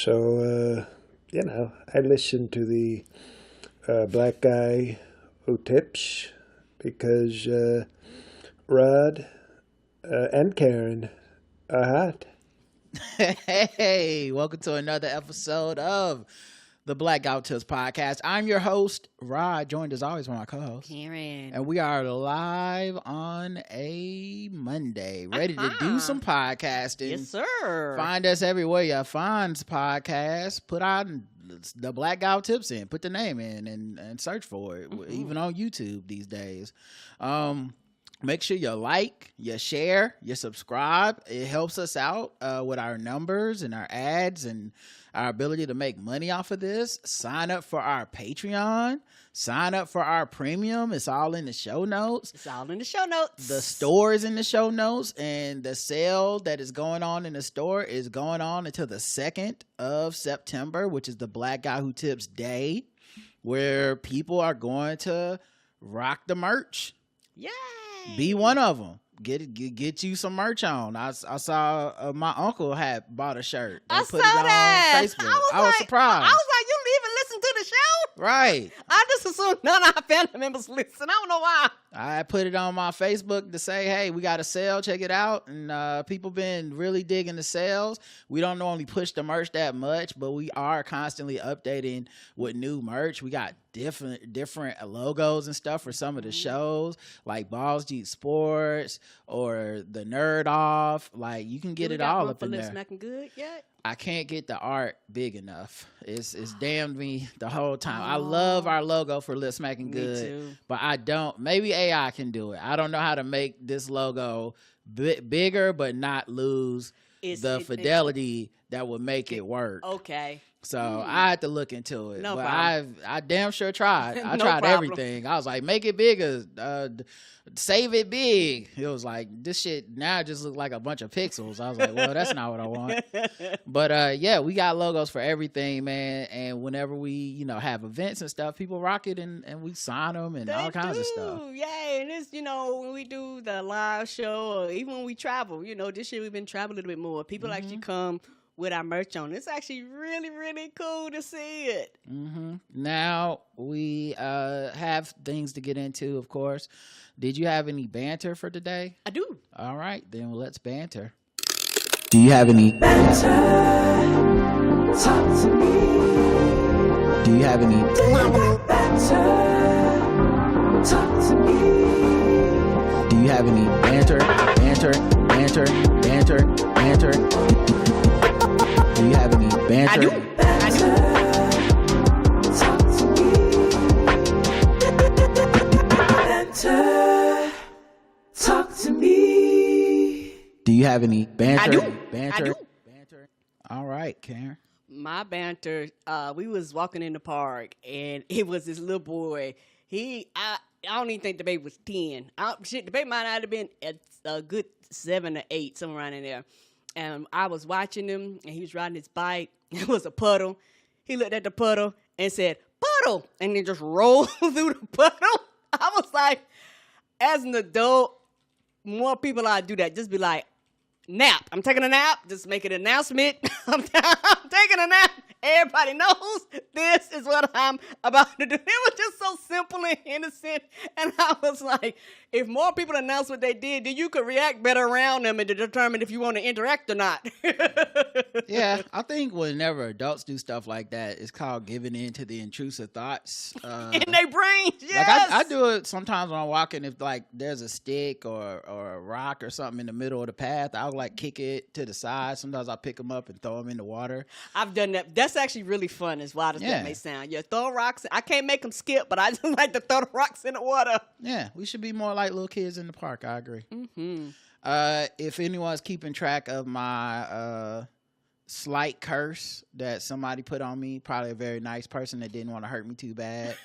So, I listen to the black guy who tips because Rod and Karen are hot. Hey, welcome to another episode of the Black Guy Who Tips podcast. I'm your host, Rod, joined as always by my co-host, Karen. And we are live on a Monday, ready to do some podcasting. Yes, sir. Find us everywhere you find podcasts. Put on the Black Guy Who Tips in, put the name in and search for it, even on YouTube these days. Make sure you like, you share, you subscribe. It helps us out with our numbers and our ads and our ability to make money off of this. Sign up for our Patreon. Sign up for our premium. It's all in the show notes. It's all in the show notes. The store is in the show notes, and the sale that is going on in the store is going on until the 2nd of September, which is the Black Guy Who Tips Day, where people are going to rock the merch. Yay! Be one of them. Get you some merch on. I saw my uncle had bought a shirt. I saw that on Facebook. I was surprised. I was like, you didn't even listen to the show? Right. I just assumed none of our family members listen. I don't know why. I put it on my Facebook to say, hey, we got a sale. Check it out. And people been really digging the sales. We don't normally push the merch that much, but we are constantly updating with new merch. We got different logos and stuff for some of the shows, like Balls Deep Sports or the Nerd Off. Like, you can get it all up in there. Smacking good yet? I can't get the art big enough. It's damned me the whole time. I love our logo for Lip Smacking Good, too. but I don't. Maybe AI can do it. I don't know how to make this logo bigger, but not lose the fidelity that would make it work. Okay. So I had to look into it. No but problem. I damn sure tried. I No tried problem. everything. I was like, make it bigger. Save it big. It was like, this shit now it just look like a bunch of pixels. I was like, well, that's not what I want. But yeah, we got logos for everything, man. And whenever we, have events and stuff, people rock it and we sign them and all kinds of stuff. Yeah, and it's, when we do the live show or even when we travel, this year we've been traveling a little bit more. People actually come with our merch on. It's actually really, really cool to see it. Now we have things to get into, of course. Did you have any banter for today? I do. All right, then let's banter. Do you have any banter? Talk to me. Do you have any banter? Talk to me. Do you have any banter? Do you have any banter? I do. Banter. Talk to me. Do you have any banter? I do. Banter. All right, Karen. My banter, we was walking in the park and it was this little boy. I don't even think the baby was 10. The baby might not have been at a good 7 or 8, somewhere around in there. And I was watching him, and he was riding his bike. It was a puddle. He looked at the puddle and said, "Puddle," and then just rolled through the puddle. I was like, as an adult, more people ought to do that. Just be like, nap. I'm taking a nap. Just make an announcement. I'm taking a nap. Everybody knows this is what I'm about to do. It was just so simple and innocent. And I was like, if more people announce what they did, then you could react better around them and to determine if you want to interact or not. Yeah, I think whenever adults do stuff like that, it's called giving in to the intrusive thoughts. In their brains, yes. Like I do it sometimes when I'm walking. If like there's a stick or a rock or something in the middle of the path, I'll like kick it to the side. Sometimes I'll pick them up and throw them in the water. I've done that. That's actually really fun, as wild as that may sound. You throw rocks. I can't make them skip, but I just like to throw the rocks in the water. Yeah, we should be more like little kids in the park. I agree. If anyone's keeping track of my slight curse that somebody put on me, probably a very nice person that didn't want to hurt me too bad.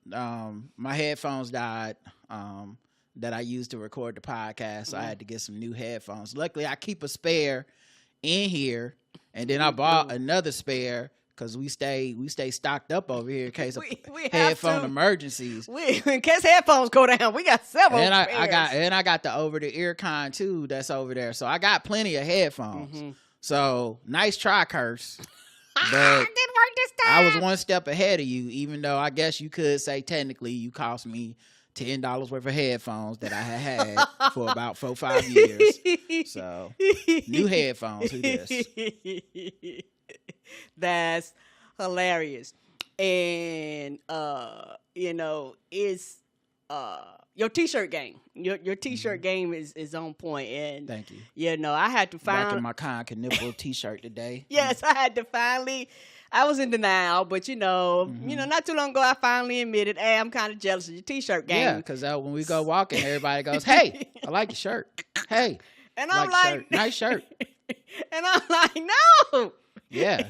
My headphones died that I used to record the podcast, so I had to get some new headphones. Luckily, I keep a spare in here, and then I bought another spare because we stay stocked up over here in case of headphone emergencies. In case headphones go down, we got several. And I got the over the ear con too that's over there, so I got plenty of headphones. So nice try, curse. But Didn't work this time. I was one step ahead of you, even though I guess you could say technically you cost me $10 worth of headphones that I had for about 4 or 5 years. So new headphones. Who this? That's hilarious. And it's your t-shirt game. Your t-shirt game is on point. And Thank you. I had to find Rocking my Con Nipple t-shirt today. Yes, I had to finally. I was in denial, but not too long ago, I finally admitted, hey, I'm kind of jealous of your t-shirt game. Yeah, because when we go walking, everybody goes, "Hey, I like your shirt. Hey, and I I'm like like, shirt. Nice shirt." And I'm like, no. Yeah,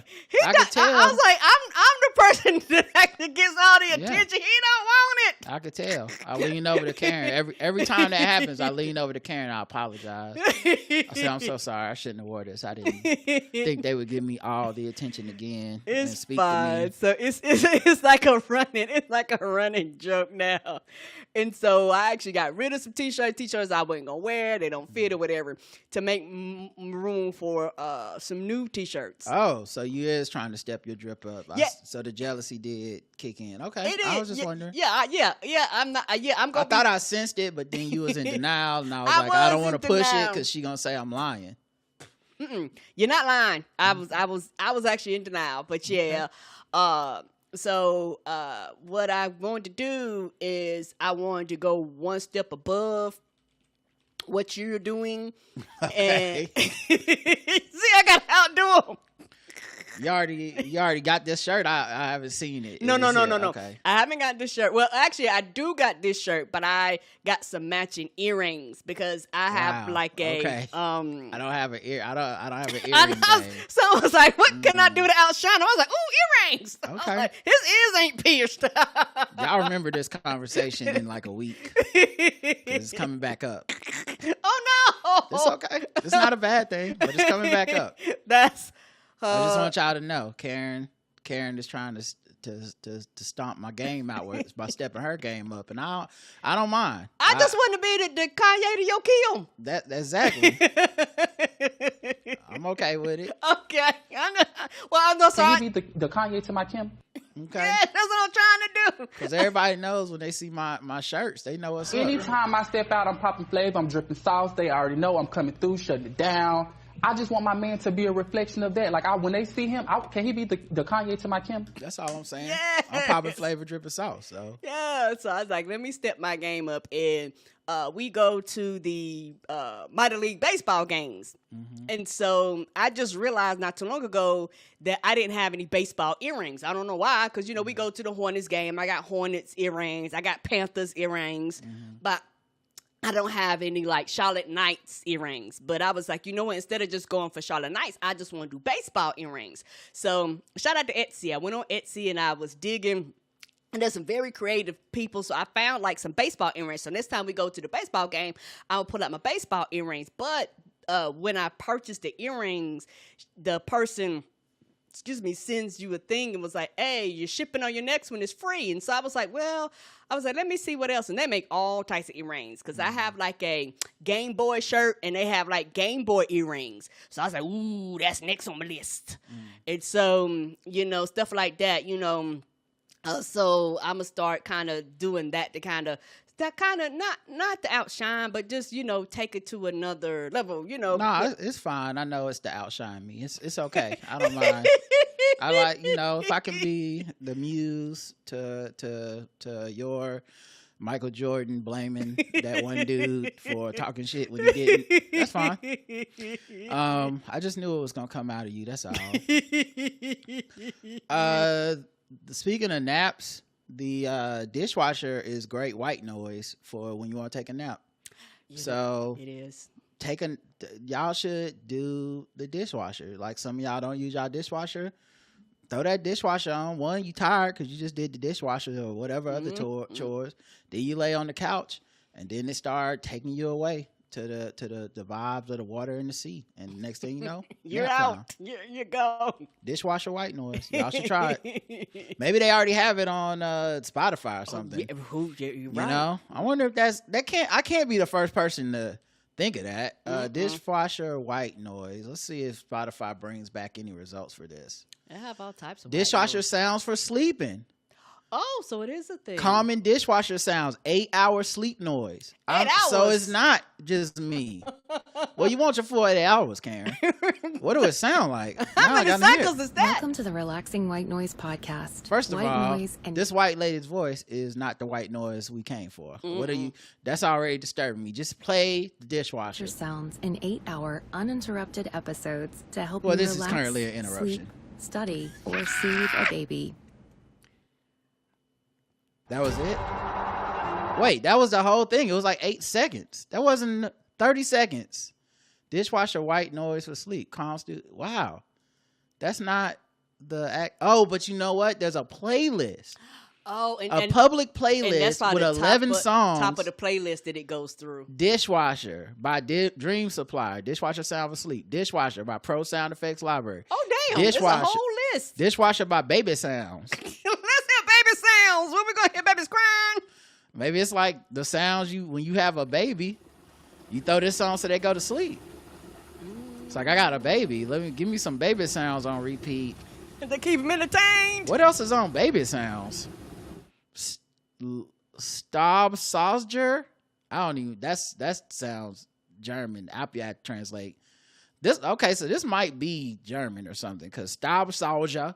I could tell. I was like, I'm the person that gets all the attention. He don't want it. I could tell. I lean over to Karen every time that happens. I lean over to Karen. I apologize. I say, I'm so sorry. I shouldn't have wore this. I didn't think they would give me all the attention again. It's and speak fine. to me. So it's like a running joke now. And so I actually got rid of some t-shirts I wasn't gonna wear. They don't fit or whatever, to make room for some new t-shirts. Oh, so you is trying to step your drip up. Yeah. So the jealousy did kick in. Okay. It I is. was just wondering. Yeah. I'm not. I'm I gonna. thought I sensed it, but then you was in denial, and I was I like, I don't was want in to push it denial. because she gonna say I'm lying. You're not lying. I was actually in denial, but yeah. So what I wanted to do is I wanted to go one step above what you're doing, Okay. and see, I got to outdo them. You already got this shirt. I haven't seen it. No. Okay. I haven't got this shirt. Well, actually, I do got this shirt, but I got some matching earrings because I have Wow. like a Okay. I don't have an ear. I don't have an I earring know. game. So I was like, what can I do to outshine him? I was like, ooh, earrings. I was Okay. like, his ears ain't pierced. Y'all remember this conversation in like a week. 'Cause it's coming back up. Oh, no. It's okay. It's not a bad thing, but it's coming back up. That's... I just want y'all to know, Karen is trying to stomp my game out by stepping her game up, and I don't mind. I just want to be the Kanye to your Kim. That exactly. I'm okay with it. Okay. Well, I'm not sorry. Can you be the Kanye to my Kim? Okay. Yeah, that's what I'm trying to do. Because everybody knows when they see my shirts, they know what's up. Anytime I step out, I'm popping flavor, I'm dripping sauce. They already know I'm coming through, shutting it down. I just want my man to be a reflection of that. Like, when they see him, can he be the Kanye to my Kim? That's all I'm saying. Yes. I'm popping flavor, dripping sauce. So Yeah, so I was like, let me step my game up, and we go to the minor league baseball games. And so I just realized not too long ago that I didn't have any baseball earrings. I don't know why, because, we go to the Hornets game. I got Hornets earrings. I got Panthers earrings. But I don't have any like Charlotte Knights earrings, but I was like, you know what? Instead of just going for Charlotte Knights, I just want to do baseball earrings. So shout out to Etsy. I went on Etsy and I was digging, and there's some very creative people. So I found like some baseball earrings. So next time we go to the baseball game, I'll pull out my baseball earrings. But when I purchased the earrings, the person, sends you a thing and was like, hey, you're shipping on your next one is free. And so I was like, let me see what else. And they make all types of earrings because I have like a Game Boy shirt and they have like Game Boy earrings. So I was like, ooh, that's next on my list. And so, stuff like that, so I'm going to start kind of doing that to kind of not to outshine, but just, take it to another level, no, it's fine. I know it's to outshine me. It's okay. I don't mind. I like, if I can be the muse to your Michael Jordan blaming that one dude for talking shit when he didn't, that's fine. I just knew it was gonna come out of you. That's all. Speaking of naps, the dishwasher is great white noise for when you want to take a nap. So it is. Y'all should do the dishwasher. Like some of y'all don't use y'all dishwasher. Throw that dishwasher on. One, you tired because you just did the dishwasher or whatever other chores. Then you lay on the couch, and then it start taking you away to the vibes of the water and the sea. And next thing you know, you're nap out. time. You're gone. Dishwasher white noise. Y'all should try it. Maybe they already have it on Spotify or something. You're right. I wonder if I can't be the first person to think of that. Dishwasher white noise. Let's see if Spotify brings back any results for this. I have all types of Dishwasher sounds for sleeping. Oh, so it is a thing. Common dishwasher sounds, 8-hour sleep noise. 8 hours? So it's not just me. Well, you want your 48 hours, Karen. What do it sound like? How many cycles is that? Welcome to the Relaxing White Noise podcast. First of white all, noise and this white lady's voice is not the white noise we came for. What are you? That's already disturbing me. Just play the dishwasher. sounds in 8-hour uninterrupted episodes to help Well, you this is relax, currently an interruption. sleep, study, or soothe a baby. That was it? Wait, that was the whole thing. It was like 8 seconds. That wasn't 30 seconds. Dishwasher white noise for sleep. Wow. That's not the act. Oh, but you know what? There's a playlist. Oh, A public playlist with 11 songs. Top of the playlist that it goes through. Dishwasher by Dream Supply. Dishwasher Sound for Sleep. Dishwasher by Pro Sound Effects Library. Oh, damn. There's a whole list. Dishwasher by Baby Sounds. Let's hear baby sounds. When we going to hear babies crying? Maybe it's like the sounds when you have a baby, you throw this on so they go to sleep. It's like, I got a baby. Give me some baby sounds on repeat. They keep them entertained. What else is on baby sounds? Staub Salzger? I don't even, that sounds German. I have to translate. Okay, so this might be German or something, because Staub Salzger.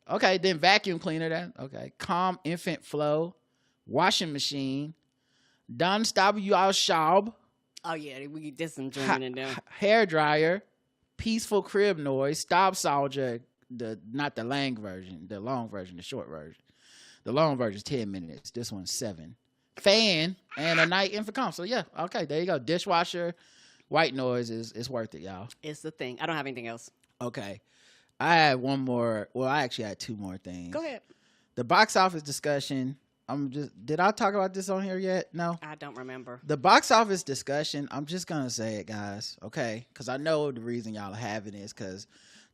Okay, then vacuum cleaner. Okay. Calm infant flow. Washing machine. Dann Staub. Oh, yeah, we get some German in there. Hair dryer. Peaceful crib noise. Staub Salzger. Not the long version. The long version, the short version. The long version is 10 minutes. This one's 7. Fan and a night infant calm. So yeah, okay, there you go. Dishwasher, white noise is worth it, y'all. It's the thing. I don't have anything else. Okay. I had one more. Well, I actually had 2 more things. Go ahead. The box office discussion. Did I talk about this on here yet? No. I don't remember. The box office discussion, I'm just going to say it, guys. Okay? Because I know the reason y'all are having it is because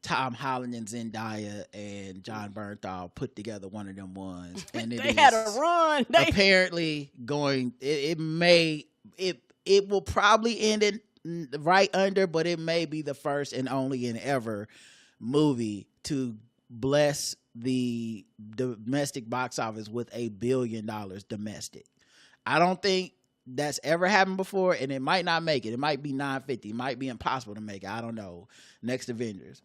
Tom Holland and Zendaya and John Bernthal put together one of them ones. And They had a run. Apparently going, it will probably end it right under, but it may be the first and only and ever movie to bless the domestic box office with $1 billion domestic. I don't think that's ever happened before, and it might not make it. It might be 950. It might be impossible to make it. I don't know. Next Avengers.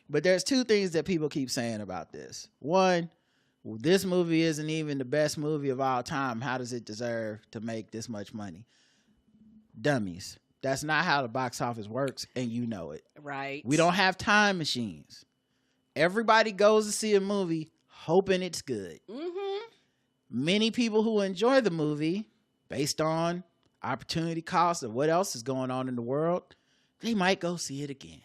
But there's 2 things that people keep saying about this. One, this movie isn't even the best movie of all time. How does it deserve to make this much money? Dummies. That's not how the box office works, and you know it. Right. We don't have time machines. Everybody goes to see a movie hoping it's good. Mm-hmm. Many people who enjoy the movie, based on opportunity cost of what else is going on in the world, they might go see it again.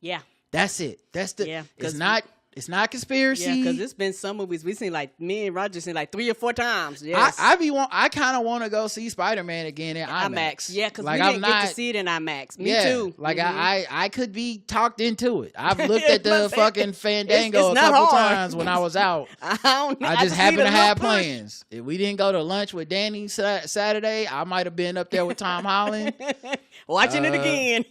Yeah. That's it. That's the. Yeah, It's not conspiracy. Yeah, because it's been some movies we seen, like me and Roger seen like 3 or 4 times. Yes. I kind of want to go see Spider-Man again in IMAX. Yeah, because like, we didn't get to see it in IMAX. Me too. Like Mm-hmm. I could be talked into it. I've looked at the fucking Fandango it's a couple hard. times when I was out. I just happened to have plans. If we didn't go to lunch with Danny Saturday, I might have been up there with Tom Holland. Watching it again.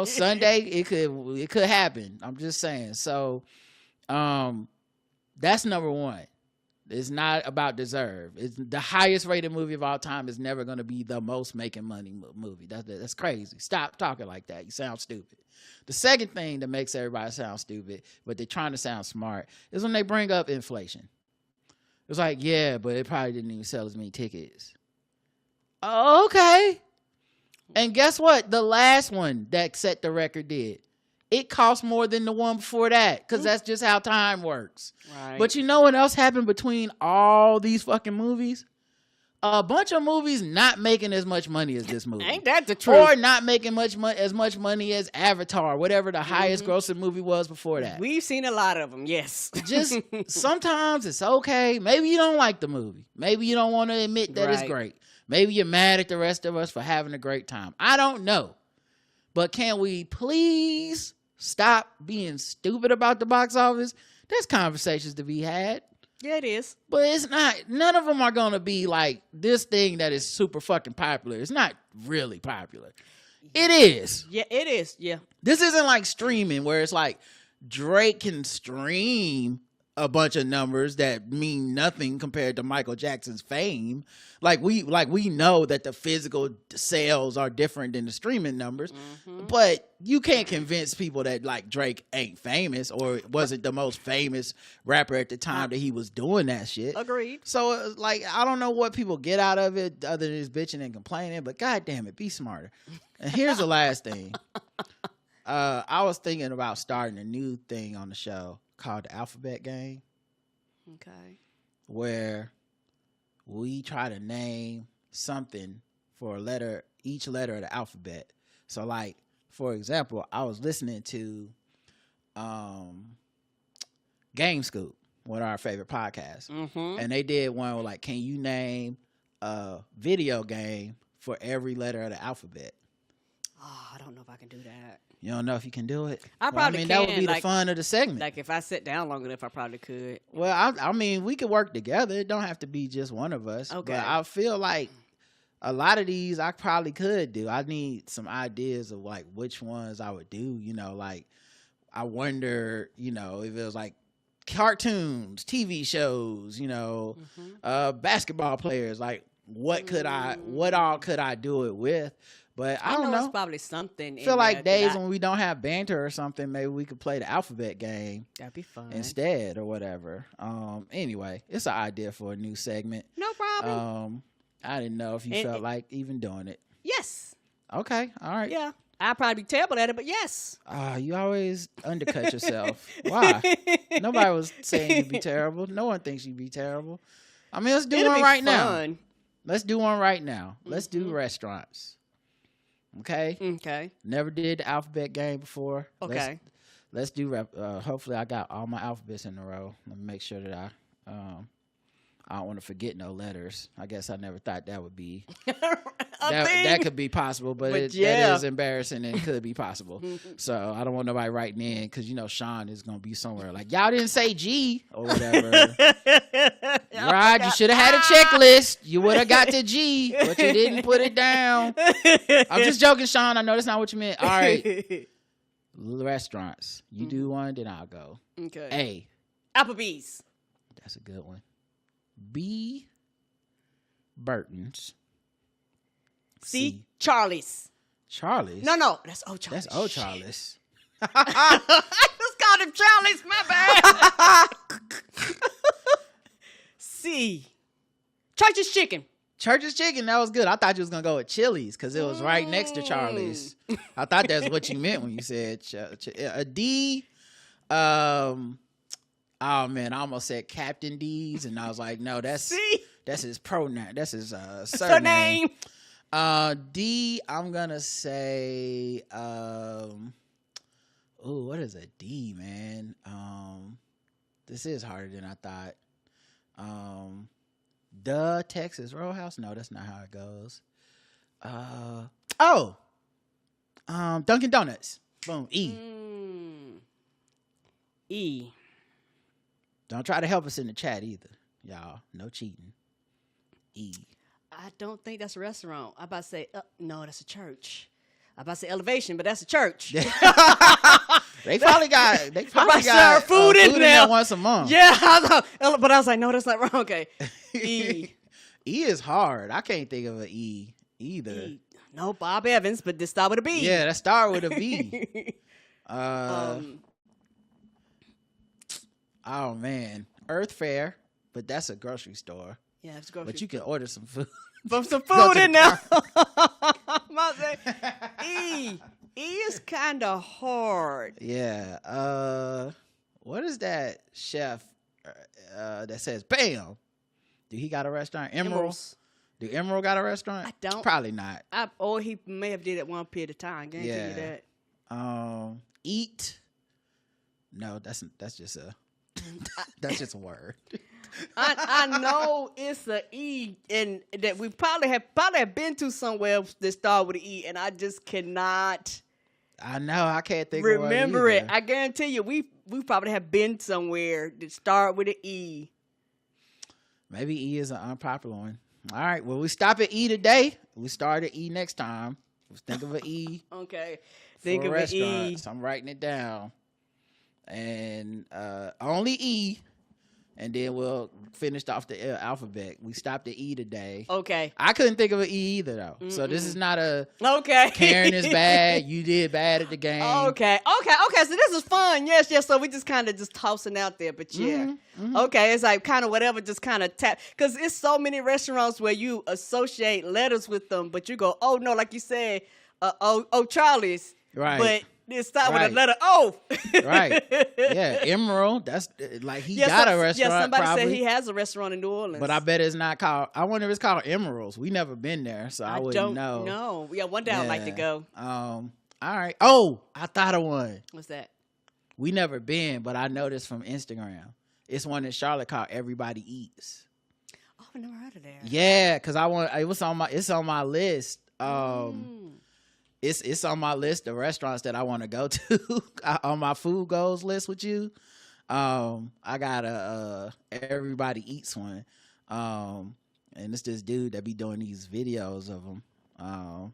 Sunday it could happen. I'm just saying. So that's number one. It's not about deserve. It's the highest rated movie of all time is never going to be the most making money movie. That's crazy. Stop talking like that. You sound stupid. The second thing that makes everybody sound stupid, but they're trying to sound smart, is when they bring up inflation. It's like, yeah, but it probably didn't even sell as many tickets. Oh, okay. And guess what? The last one that set the record did. It cost more than the one before that, because that's just how time works. Right. But you know what else happened between all these fucking movies? A bunch of movies not making as much money as this movie. Ain't that the truth? Or not making as much money as Avatar, whatever the highest grossing movie was before that. We've seen a lot of them, yes. Just sometimes it's okay. Maybe you don't like the movie. Maybe you don't want to admit that it's great. Maybe you're mad at the rest of us for having a great time. I don't know. But can we please stop being stupid about the box office? There's conversations to be had. Yeah, it is. But it's not. None of them are gonna be like this thing that is super fucking popular. It's not really popular. It is. Yeah, it is. Yeah. This isn't like streaming where it's like Drake can stream a bunch of numbers that mean nothing compared to Michael Jackson's fame. Like we know that the physical sales are different than the streaming numbers, but you can't convince people that like Drake ain't famous or wasn't the most famous rapper at the time that he was doing that shit. Agreed. So like I don't know what people get out of it other than just bitching and complaining, but god damn it, be smarter. And here's the last thing. I was thinking about starting a new thing on the show called the Alphabet Game, Okay. where we try to name something for each letter of the alphabet. So like, for example, I was listening to Game Scoop, one of our favorite podcasts, and they did one with like, can you name a video game for every letter of the alphabet? Oh, I don't know if I can do that. You don't know if you can do it? I probably mean, that would can, be like- the fun of the segment. Like if I sit down long enough, I probably could. Well, I mean, we could work together. It don't have to be just one of us. Okay. But I feel like a lot of these I probably could do. I need some ideas of like which ones I would do. You know, like I wonder, you know, if it was like cartoons, TV shows, you know, basketball players. Like what all could I do it with? But I don't know. It's probably something. I feel like days when we don't have banter or something, maybe we could play the alphabet game that'd be fun. instead or whatever. Anyway, it's an idea for a new segment. No problem. I didn't know if you felt like even doing it. Yes. Okay, all right. Yeah. I'd probably be terrible at it, but yes. You always undercut yourself. Why? Nobody was saying you'd be terrible. No one thinks you'd be terrible. I mean, let's do It'll one be right fun. now. Let's do one right now. Let's do restaurants. Okay? Okay. Never did the alphabet game before. Okay. Let's do hopefully I got all my alphabets in a row. Let me make sure that I don't want to forget no letters. I guess I never thought that would be that could be possible, but that is embarrassing and could be possible. So I don't want nobody writing in because you know Sean is gonna be somewhere like y'all didn't say G or whatever. Rod, you should have had a checklist. You would have got to G, but you didn't put it down. I'm just joking, Sean. I know that's not what you meant. All right, restaurants. You do one, then I'll go. Okay. A. Applebee's. That's a good one. B. Burton's. C. Charlie's. Charlie's? No. That's Old Charlie's. That's Old Charlie's. I just called him Charlie's. My bad. C. Church's Chicken. Church's Chicken, that was good. I thought you was going to go with Chili's because it was right next to Charlie's. I thought that's what you meant when you said a D. Oh, man, I almost said Captain D's, and I was like, no, that's his pronoun. That's his surname. D, I'm going to say, what is a D, man? This is harder than I thought. The Texas Roadhouse? No, that's not how it goes. Dunkin' Donuts. Boom. E. E. Don't try to help us in the chat either, y'all. No cheating. E. I don't think that's a restaurant. I'm about to say, no, that's a church. I'm about to say Elevation, but that's a church. They probably got food in there once a month. Yeah, but I was like, no, that's not wrong. Okay. E. E is hard. I can't think of an E either. E. No, Bob Evans, but this start with a B. Yeah, that start with a B. Oh man, Earth Fair, but that's a grocery store. Yeah, it's a grocery But you can order some food. Put some food in there. E. E is kind of hard. Yeah. What is that chef that says "Bam"? Do he got a restaurant? Emerald's. Do Emerald got a restaurant? I don't. Probably not. Or he may have did it one period of time. Guarantee you that. Eat. No, that's just a that's just a word. I know it's a E, and that we probably have been to somewhere that start with an E, and I just cannot. I know I can't think. Remember of it. I guarantee you, we probably have been somewhere that start with an E. Maybe E is an unpopular one. All right. Well, we stop at E today. We start at E next time. Let's think of an E. Okay. Think of an E. I'm writing it down. And only E. And then we'll finish off the alphabet. We stopped at E today. Okay. I couldn't think of an E either, though. Mm-mm. So this is not a okay. Karen is bad. You did bad at the game. Okay. So this is fun. Yes. So we just kind of just tossing out there. But yeah. Mm-hmm. Okay. It's like kind of whatever, just kind of tap. Because it's so many restaurants where you associate letters with them, but you go, oh, no, like you said, Charlie's. Right. But it start with a letter O. Right. Yeah. Emerald. That's like he got a restaurant. Yeah, somebody probably. said he has a restaurant in New Orleans. But I bet it's not called. I wonder if it's called Emeralds. We never been there, so I wouldn't know. No. Yeah, one day I'd like to go. All right. Oh, I thought of one. What's that? We never been, but I know this from Instagram. It's one in Charlotte called Everybody Eats. Oh, I've never heard of that. Yeah, because it's on my list. It's on my list of restaurants that I want to go to on my food goals list with you. I got a Everybody Eats one. And it's this dude that be doing these videos of them. That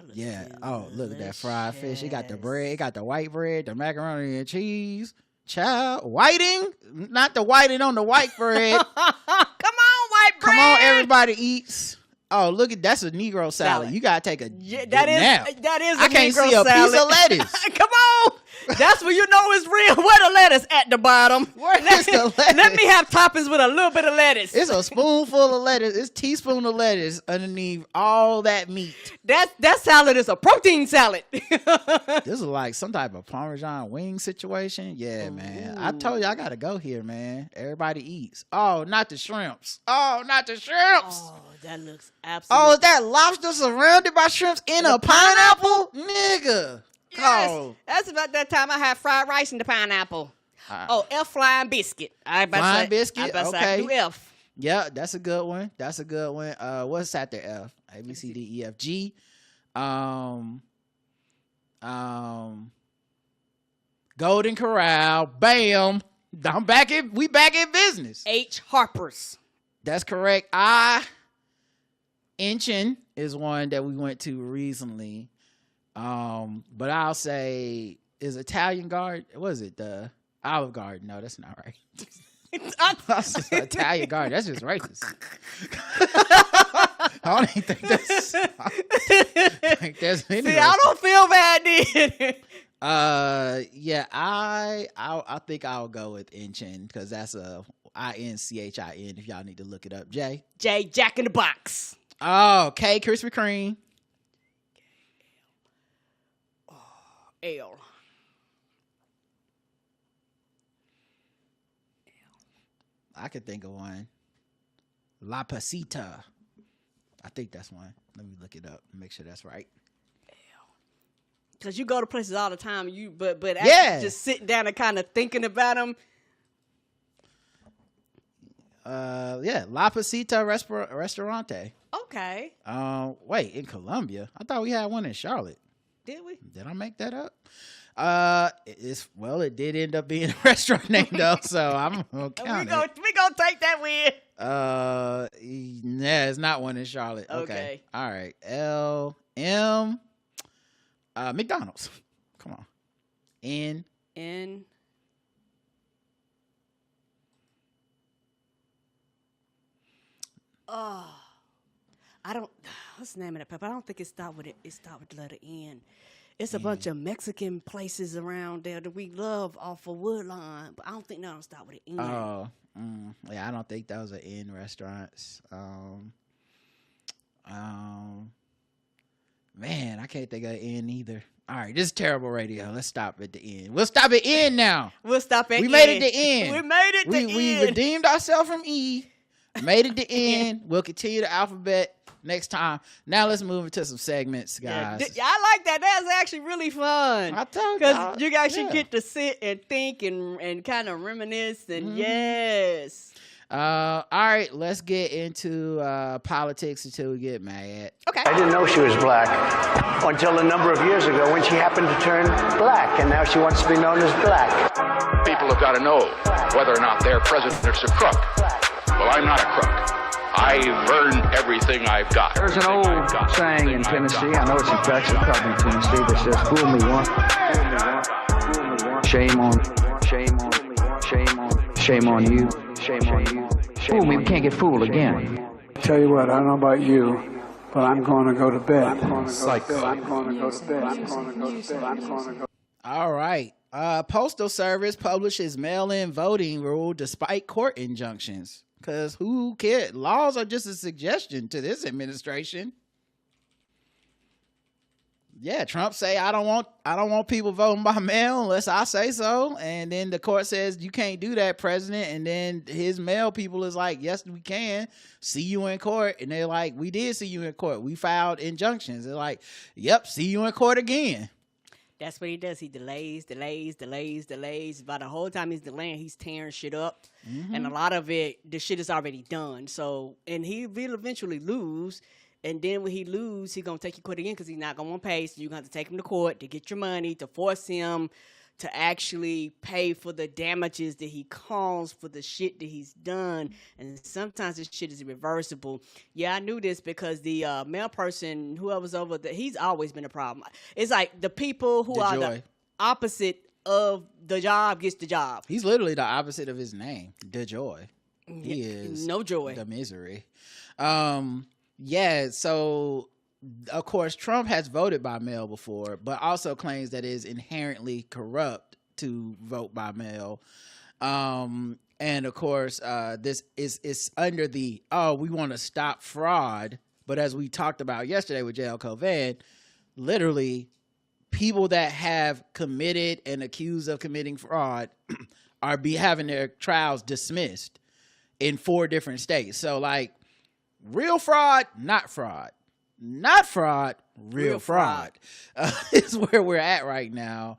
looks good. Oh, look at that fried fish. He got the bread. He got the white bread, the macaroni and cheese. Child, whiting? Not the whiting on the white bread. Come on, white bread. Come on, Everybody Eats. Oh, look at that's a Negro salad. You gotta take a that nap. is a I can't Negro see a salad. piece of lettuce. Come on, that's when you know it's real. Where the lettuce at the bottom? Where is the lettuce? Let me have toppings with a little bit of lettuce. It's a spoonful of lettuce. It's a teaspoon of lettuce underneath all that meat. That salad is a protein salad. This is like some type of Parmesan wing situation. Yeah, man. I told you I gotta go here, man. Everybody Eats. Oh, not the shrimps. Oh, that looks absolutely. Oh, is that lobster surrounded by shrimps in a pineapple? Nigga. Yes, Oh. that's about that time I had fried rice and the pineapple. F flying biscuit. Flying biscuit? Okay. Do F. Yeah, that's a good one. What's after F? A, B, C, D, E, F, G. Golden Corral. Bam. We back in business. H. Harper's. That's correct. Inchin is one that we went to recently. But I'll say is Italian Garden. What is it? The Olive Garden. No, that's not right. Italian Garden. That's just racist. I don't even think that's. See, I don't feel bad then. Yeah, I think I'll go with Inchin because that's a INCHIN. If y'all need to look it up, J, Jack in the Box. Oh, K, Krispy Kreme. L. I could think of one. La Pasita. I think that's one. Let me look it up and make sure that's right. Because you go to places all the time, but yeah, just sitting down and kind of thinking about them. Yeah, La Pasita Restaurante. Okay. Wait, in Columbia? I thought we had one in Charlotte. Did we? Did I make that up? It did end up being a restaurant name though, so I'm gonna count it. We gonna take that win. Yeah, it's not one in Charlotte. Okay. All right. LM. McDonald's. Come on. N. Oh, I don't. What's the name of that pepper? I don't think it start with it. It start with the letter N. It's a bunch of Mexican places around there that we love off of Woodlawn, but I don't think none of them start with an N. Oh, yeah, I don't think those are N restaurants. Man, I can't think of N either. All right, this is terrible radio. Let's stop at the end. We'll stop at N now. We'll stop at We N. made it to N. We made it to N. We redeemed ourselves from E. Made it to N. We'll continue the alphabet next time. Now let's move into some segments, guys. Yeah, I like that. That's actually really fun. I told because you guys should get to sit and think and kind of reminisce. And yes. All right, let's get into politics until we get mad. Okay. I didn't know she was black until a number of years ago when she happened to turn black, and now she wants to be known as black. People have got to know whether or not their president is a crook. Well, I'm not a crook. I've earned everything I've got. There's an old saying in Tennessee, I know it's in Texas, probably in Tennessee, that says, fool me once, shame on you. Fool me, we can't get fooled again. Tell you what, I don't know about you, but I'm going to go to bed. All right. Postal Service publishes mail-in voting rule despite court injunctions. Because who cares? Laws are just a suggestion to this administration. Yeah, Trump say I don't want people voting by mail unless I say so, and then the court says you can't do that, President. And then his mail people is like, yes, we can. See you in court, and they're like, we did see you in court. We filed injunctions. They're like, yep, see you in court again. That's what he does. He delays. By the whole time he's delaying, he's tearing shit up. Mm-hmm. And a lot of it, the shit is already done. So, and he will eventually lose. And then when he lose, he's going to take you to court again because he's not going to want to pay. So you're going to have to take him to court to get your money, to force him to actually pay for the damages that he caused for the shit that he's done. And sometimes this shit is irreversible. Yeah, I knew this because the mail person, whoever was over there, he's always been a problem. It's like the people who are the opposite of the job gets the job. He's literally the opposite of his name, the joy. He is no joy. The misery. Yeah, so of course Trump has voted by mail before, but also claims that it is inherently corrupt to vote by mail. And of course, this is under the, we want to stop fraud. But as we talked about yesterday with JL Covan, literally people that have committed and accused of committing fraud are having their trials dismissed in 4 different states. So like real fraud, not fraud. Not fraud, real fraud. Is where we're at right now.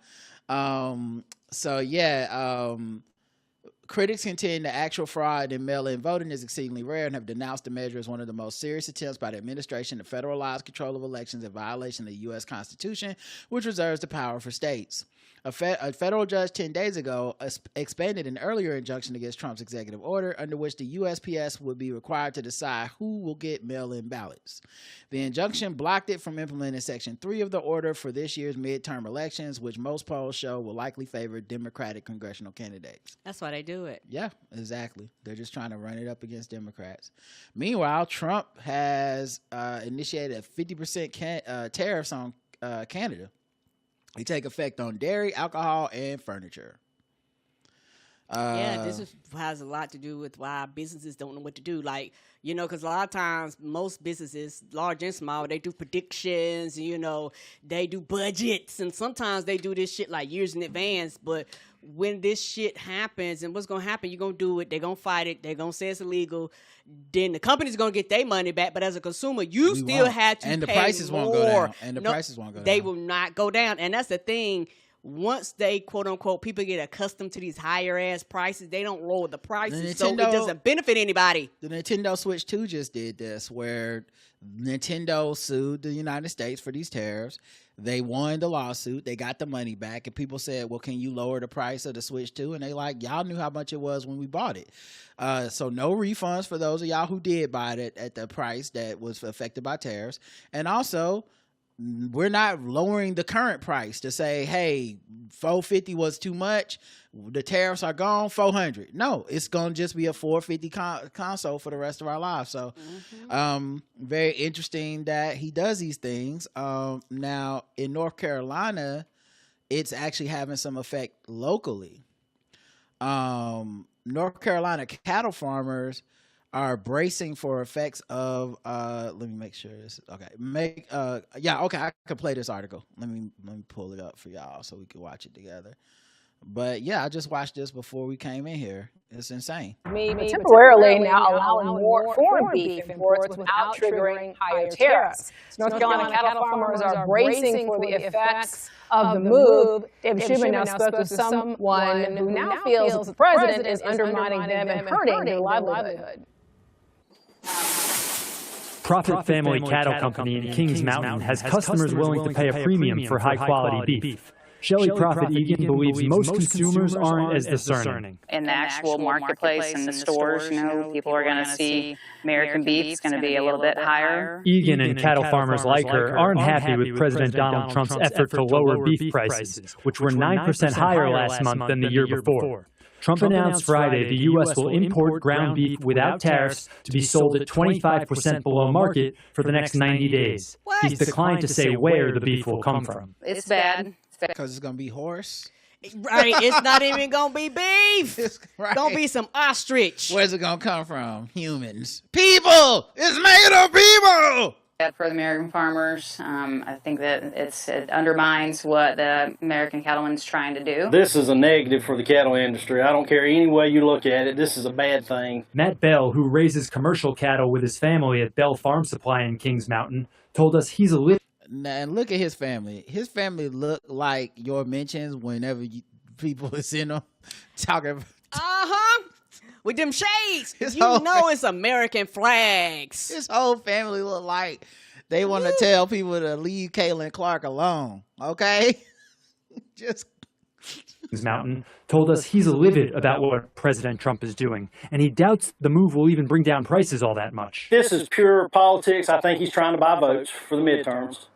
Critics contend the actual fraud in mail-in voting is exceedingly rare and have denounced the measure as one of the most serious attempts by the administration to federalize control of elections in violation of the U.S. Constitution, which reserves the power for states. A federal judge 10 days ago expanded an earlier injunction against Trump's executive order under which the USPS would be required to decide who will get mail-in ballots. The injunction blocked it from implementing Section 3 of the order for this year's midterm elections, which most polls show will likely favor Democratic congressional candidates. That's why they do it. Yeah, exactly. They're just trying to run it up against Democrats. Meanwhile, Trump has initiated a 50% tariffs on Canada. They take effect on dairy, alcohol, and furniture. This has a lot to do with why businesses don't know what to do. Like, because a lot of times most businesses, large and small, they do predictions, they do budgets, and sometimes they do this shit like years in advance. But when this shit happens, and what's going to happen, you're going to do it, they're going to fight it, they're going to say it's illegal, then the company's going to get their money back. But as a consumer, you still have to pay more. And the prices won't go down. And the prices won't go down. They will not go down. And that's the thing. Once they, quote unquote, people get accustomed to these higher ass prices, they don't lower the prices, so it doesn't benefit anybody. The Nintendo Switch 2 just did this, where Nintendo sued the United States for these tariffs. They won the lawsuit. They got the money back, and people said, well, can you lower the price of the Switch 2? And they like, y'all knew how much it was when we bought it. So no refunds for those of y'all who did buy it at the price that was affected by tariffs. And also, we're not lowering the current price to say, hey, $450 was too much. The tariffs are gone, $400. No, it's going to just be a $450 console for the rest of our lives. So very interesting that he does these things. Now, in North Carolina, it's actually having some effect locally. North Carolina cattle farmers are bracing for effects of let me make sure this okay. I can play this article. Let me pull it up for y'all so we can watch it together. But yeah, I just watched this before we came in here. It's insane. Temporarily now allowing more foreign beef imports without triggering higher tariffs. North Carolina cattle farmers are bracing for the effects of the move. David Shubin now spoke with someone who now feels that the president is undermining them and hurting their livelihood. Prophet Family Cattle Company in Kings Mountain has customers willing to pay a premium for high-quality beef. Shelley Prophet Egan believes most consumers aren't as discerning. In the actual marketplace, in the stores, people are going to see American beef is going to be a little bit higher. Egan and cattle farmers like her aren't happy with President Donald Trump's effort to lower beef prices, which were 9% higher last month than the year before. Trump announced Friday the U.S. will import ground beef without tariffs to be sold at 25% below market for the next 90 days. He's declined to say where the beef will come from. It's bad. Because it's going to be horse. Right, it's not even gonna be beef. It's gonna be some ostrich. Where's it gonna come from? Humans. People! It's made of people! For the American farmers, I think that it undermines what the American cattleman's trying to do. This is a negative for the cattle industry. I don't care any way you look at it. This is a bad thing. Matt Bell, who raises commercial cattle with his family at Bell Farm Supply in Kings Mountain, told us he's a And look at his family. His family look like your mentions whenever people is in them talking. With them shades. It's American flags. His whole family look like they want to tell people to leave Caitlin Clark alone. Okay? Just. Kings Mountain told us he's livid about what President Trump is doing, and he doubts the move will even bring down prices all that much. This is pure politics. I think he's trying to buy votes for the midterms.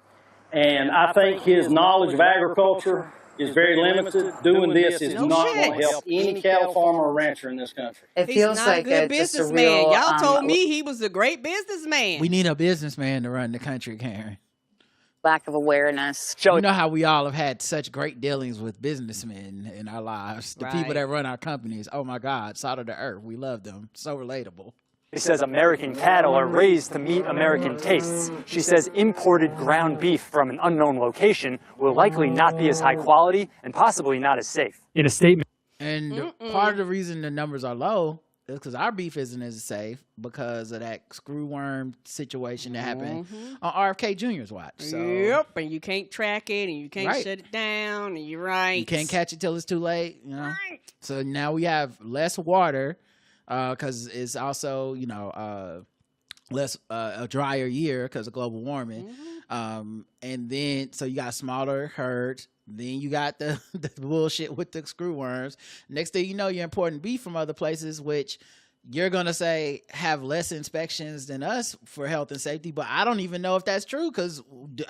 And I think his knowledge of agriculture is very limited. Doing this is not going to help any cattle farmer or rancher in this country. It feels not like a good businessman. Y'all told me he was a great businessman. We need a businessman to run the country, Karen. Lack of awareness. You know how we all have had such great dealings with businessmen in our lives. The people that run our companies. Oh my God, salt of the earth. We love them. So relatable. She says American cattle are raised to meet American tastes. She says imported ground beef from an unknown location will likely not be as high quality and possibly not as safe. In a statement. And part of the reason the numbers are low is because our beef isn't as safe because of that screwworm situation that happened on RFK Jr.'s watch. So, yep, and you can't track it and you can't shut it down, and you're right. You can't catch it till it's too late. You know? Right. So now we have less water. Because it's also, less a drier year because of global warming. And then, so you got smaller herds. Then you got the bullshit with the screwworms. Next thing you know, you're importing beef from other places, which you're going to say have less inspections than us for health and safety. But I don't even know if that's true because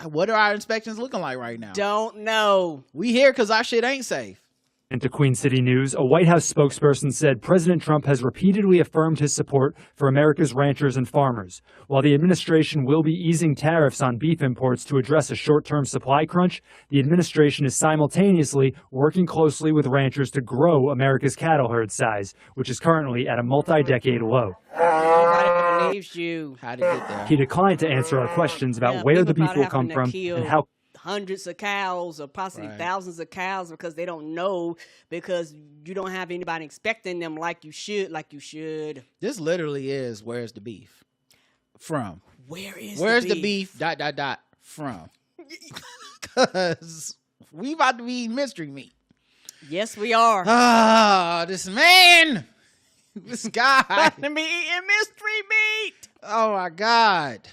what are our inspections looking like right now? Don't know. We here because our shit ain't safe. And to Queen City News, a White House spokesperson said President Trump has repeatedly affirmed his support for America's ranchers and farmers. While the administration will be easing tariffs on beef imports to address a short-term supply crunch, the administration is simultaneously working closely with ranchers to grow America's cattle herd size, which is currently at a multi-decade low. Nobody believes you. How to get there. He declined to answer our questions about where the beef will come from and how hundreds of cows or possibly thousands of cows because they don't know because you don't have anybody inspecting them like you should. This literally is where's the beef from? Where's the beef? From? Because we about to be eating mystery meat. Yes, we are. This man, this guy, to be eating mystery meat. Oh my God.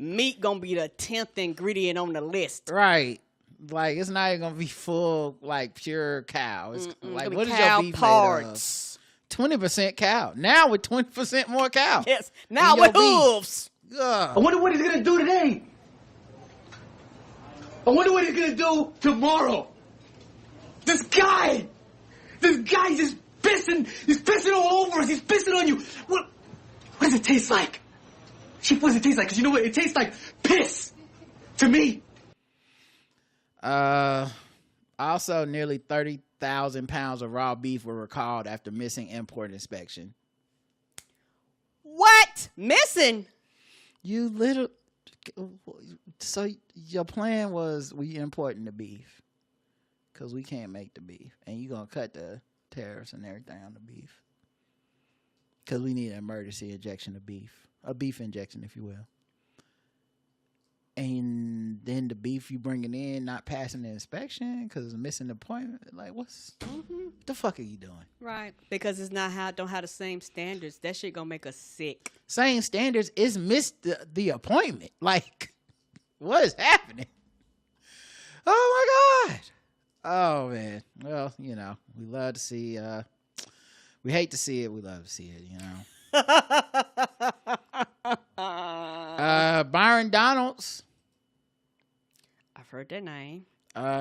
Meat gonna be the 10th ingredient on the list. Right. Like, it's not even gonna be full, like, pure cow. It's like, what is cow your beef parts? Made of? 20% cow. Now with 20% more cow. Yes. Now with hooves. I wonder what he's gonna do today. I wonder what he's gonna do tomorrow. This guy just pissing. He's pissing all over us. He's pissing on you. What does it taste like? Chief, what does it taste like? Because you know what? It tastes like piss to me. Also, nearly 30,000 pounds of raw beef were recalled after missing import inspection. What? Missing? So your plan was we importing the beef because we can't make the beef, and you gonna cut the tariffs and everything on the beef because we need an emergency injection of beef. A beef injection, if you will. And then the beef you bringing in not passing the inspection because it's missing the appointment. Like, what the fuck are you doing? Right. Because it's don't have the same standards. That shit gonna make us sick. Same standards is missed the appointment. Like, what is happening? Oh my God. Oh man. Well, you know, we love to see. We hate to see it. We love to see it. You know. Byron Donalds. I've heard that name.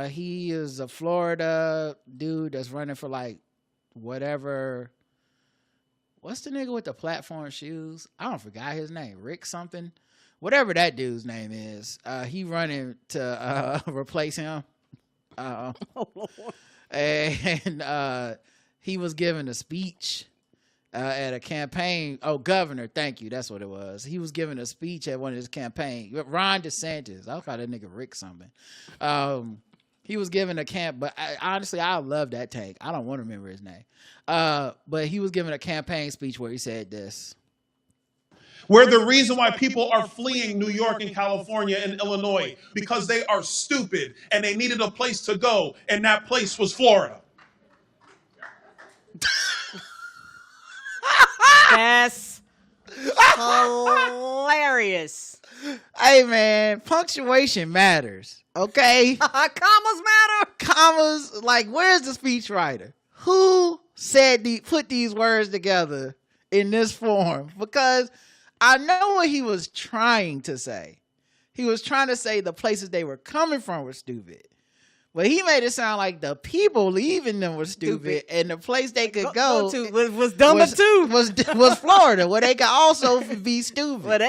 He is a Florida dude that's running for like whatever. What's the nigga with the platform shoes? I don't forgot his name. Rick something. Whatever that dude's name is. He running to replace him. And he was giving a speech at a campaign. Oh, governor, thank you. That's what it was. He was giving a speech at one of his campaigns. Ron DeSantis. I'll call that nigga Rick something. He was giving a but honestly, I love that tank. I don't want to remember his name. But he was giving a campaign speech where he said this. We're the reason why people are fleeing New York and California and Illinois, because they are stupid and they needed a place to go, and that place was Florida. That's hilarious. Hey man, punctuation matters. Okay. Commas matter. Commas, like, where's the speechwriter? Who said put these words together in this form? Because I know what he was trying to say. He was trying to say the places they were coming from were stupid. But he made it sound like the people leaving them were stupid. And the place they could go to was dumber too. Was Florida, where they could also be stupid. But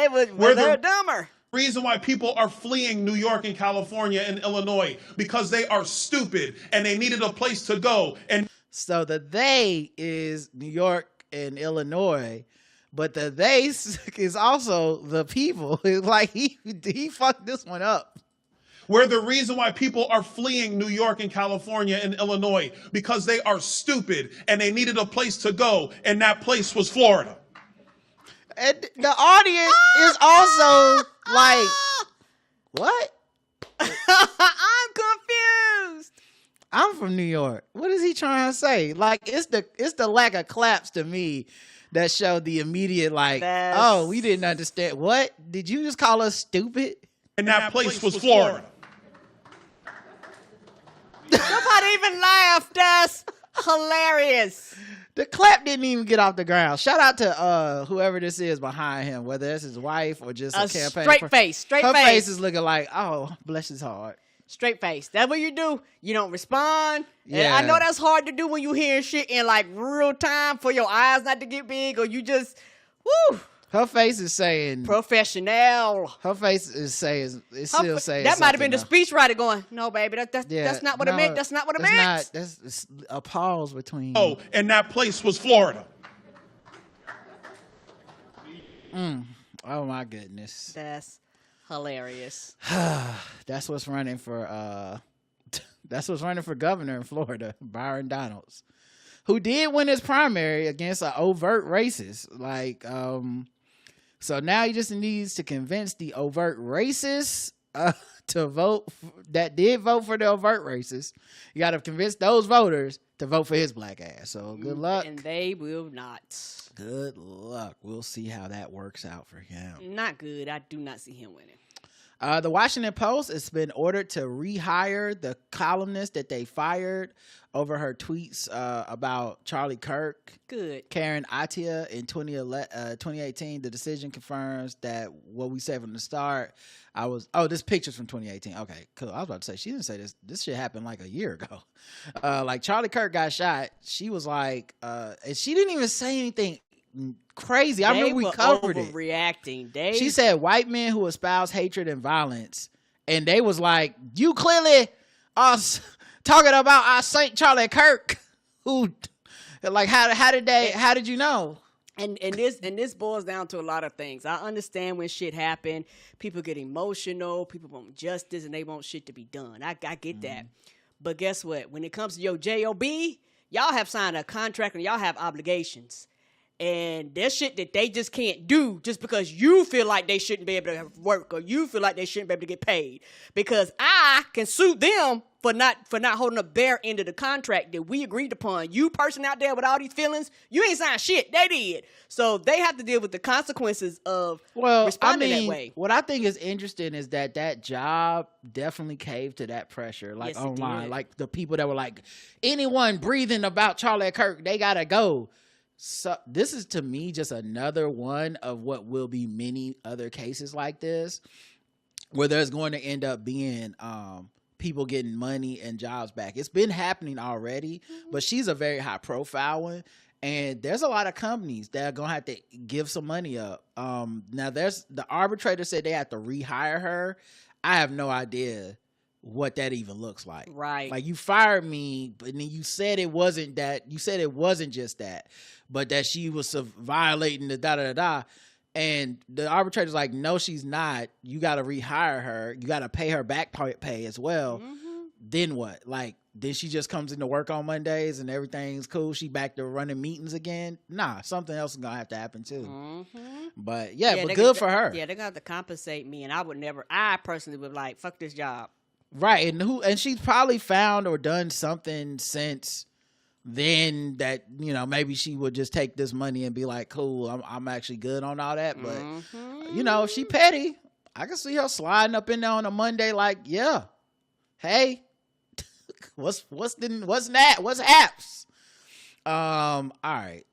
they're dumber. Reason why people are fleeing New York and California and Illinois, because they are stupid and they needed a place to go. And so the they is New York and Illinois, but the they is also the people. It's like he fucked this one up. We're the reason why people are fleeing New York and California and Illinois, because they are stupid and they needed a place to go, and that place was Florida. And the audience is also like, what? I'm confused. I'm from New York. What is he trying to say? Like, it's the lack of claps to me that showed the immediate like, oh, we didn't understand. What? Did you just call us stupid? And that place was Florida. Nobody even laughed. That's hilarious. The clap didn't even get off the ground. Shout out to whoever this is behind him, whether it's his wife or just a campaign. Straight face. Her face is looking like, oh, bless his heart. Straight face. That's what you do. You don't respond. Yeah. And I know that's hard to do when you hear shit in like real time for your eyes not to get big, or you just, woo. Her face is saying professional. Her face is saying it's still saying that might have been the speechwriter going, no, baby, that's not what it meant. That's not what it meant. That's a pause between. Oh, and that place was Florida. Oh my goodness. That's hilarious. That's what's running for governor in Florida, Byron Donalds, who did win his primary against an overt racist. Like, so now he just needs to convince the overt racists to vote that did vote for the overt racists. You got to convince those voters to vote for his black ass. So good luck. And they will not. Good luck. We'll see how that works out for him. Not good. I do not see him winning. The Washington Post has been ordered to rehire the columnist that they fired over her tweets about Charlie Kirk. Good. Karen Atia in 2018. The decision confirms that what we said from the start. This picture's from 2018. Okay, cool. I was about to say, she didn't say this. This shit happened like a year ago. Like Charlie Kirk got shot. She was like, and she didn't even say anything crazy. I remember we covered it. Reacting. She said white men who espouse hatred and violence, and they was like, you clearly are talking about our Saint Charlie Kirk, who, like, how did you know? And this boils down to a lot of things. I understand when shit happen, people get emotional, people want justice, and they want shit to be done. I get that. But guess what? When it comes to your JOB, y'all have signed a contract and y'all have obligations. And there's shit that they just can't do just because you feel like they shouldn't be able to work or you feel like they shouldn't be able to get paid. Because I can sue them for not holding up their end of the contract that we agreed upon. You person out there with all these feelings, you ain't signed shit. They did. So they have to deal with the consequences of responding that way. What I think is interesting is that job definitely caved to that pressure, like Yes, online. Like the people that were like, anyone breathing about Charlie Kirk, they gotta go. So this is to me just another one of what will be many other cases like this, where there's going to end up being people getting money and jobs back. It's been happening already, but she's a very high profile one. And there's a lot of companies that are going to have to give some money up. Now the arbitrator said they have to rehire her. I have no idea what that even looks like. Right. Like, you fired me, but then you said it wasn't that. You said it wasn't just that, but that she was violating the da-da-da-da. And the arbitrator's like, no, she's not. You got to rehire her. You got to pay her back pay as well. Then what? Like, then she just comes into work on Mondays and everything's cool. She back to running meetings again. Nah, something else is going to have to happen too. But but good for her. Yeah, they're going to have to compensate me. And I personally would like, fuck this job. Right. And she's probably found or done something since then that, you know, maybe she would just take this money and be like, cool, I'm actually good on all that. But, you know, if she petty, I can see her sliding up in there on a Monday like, yeah, hey, what's haps? All right.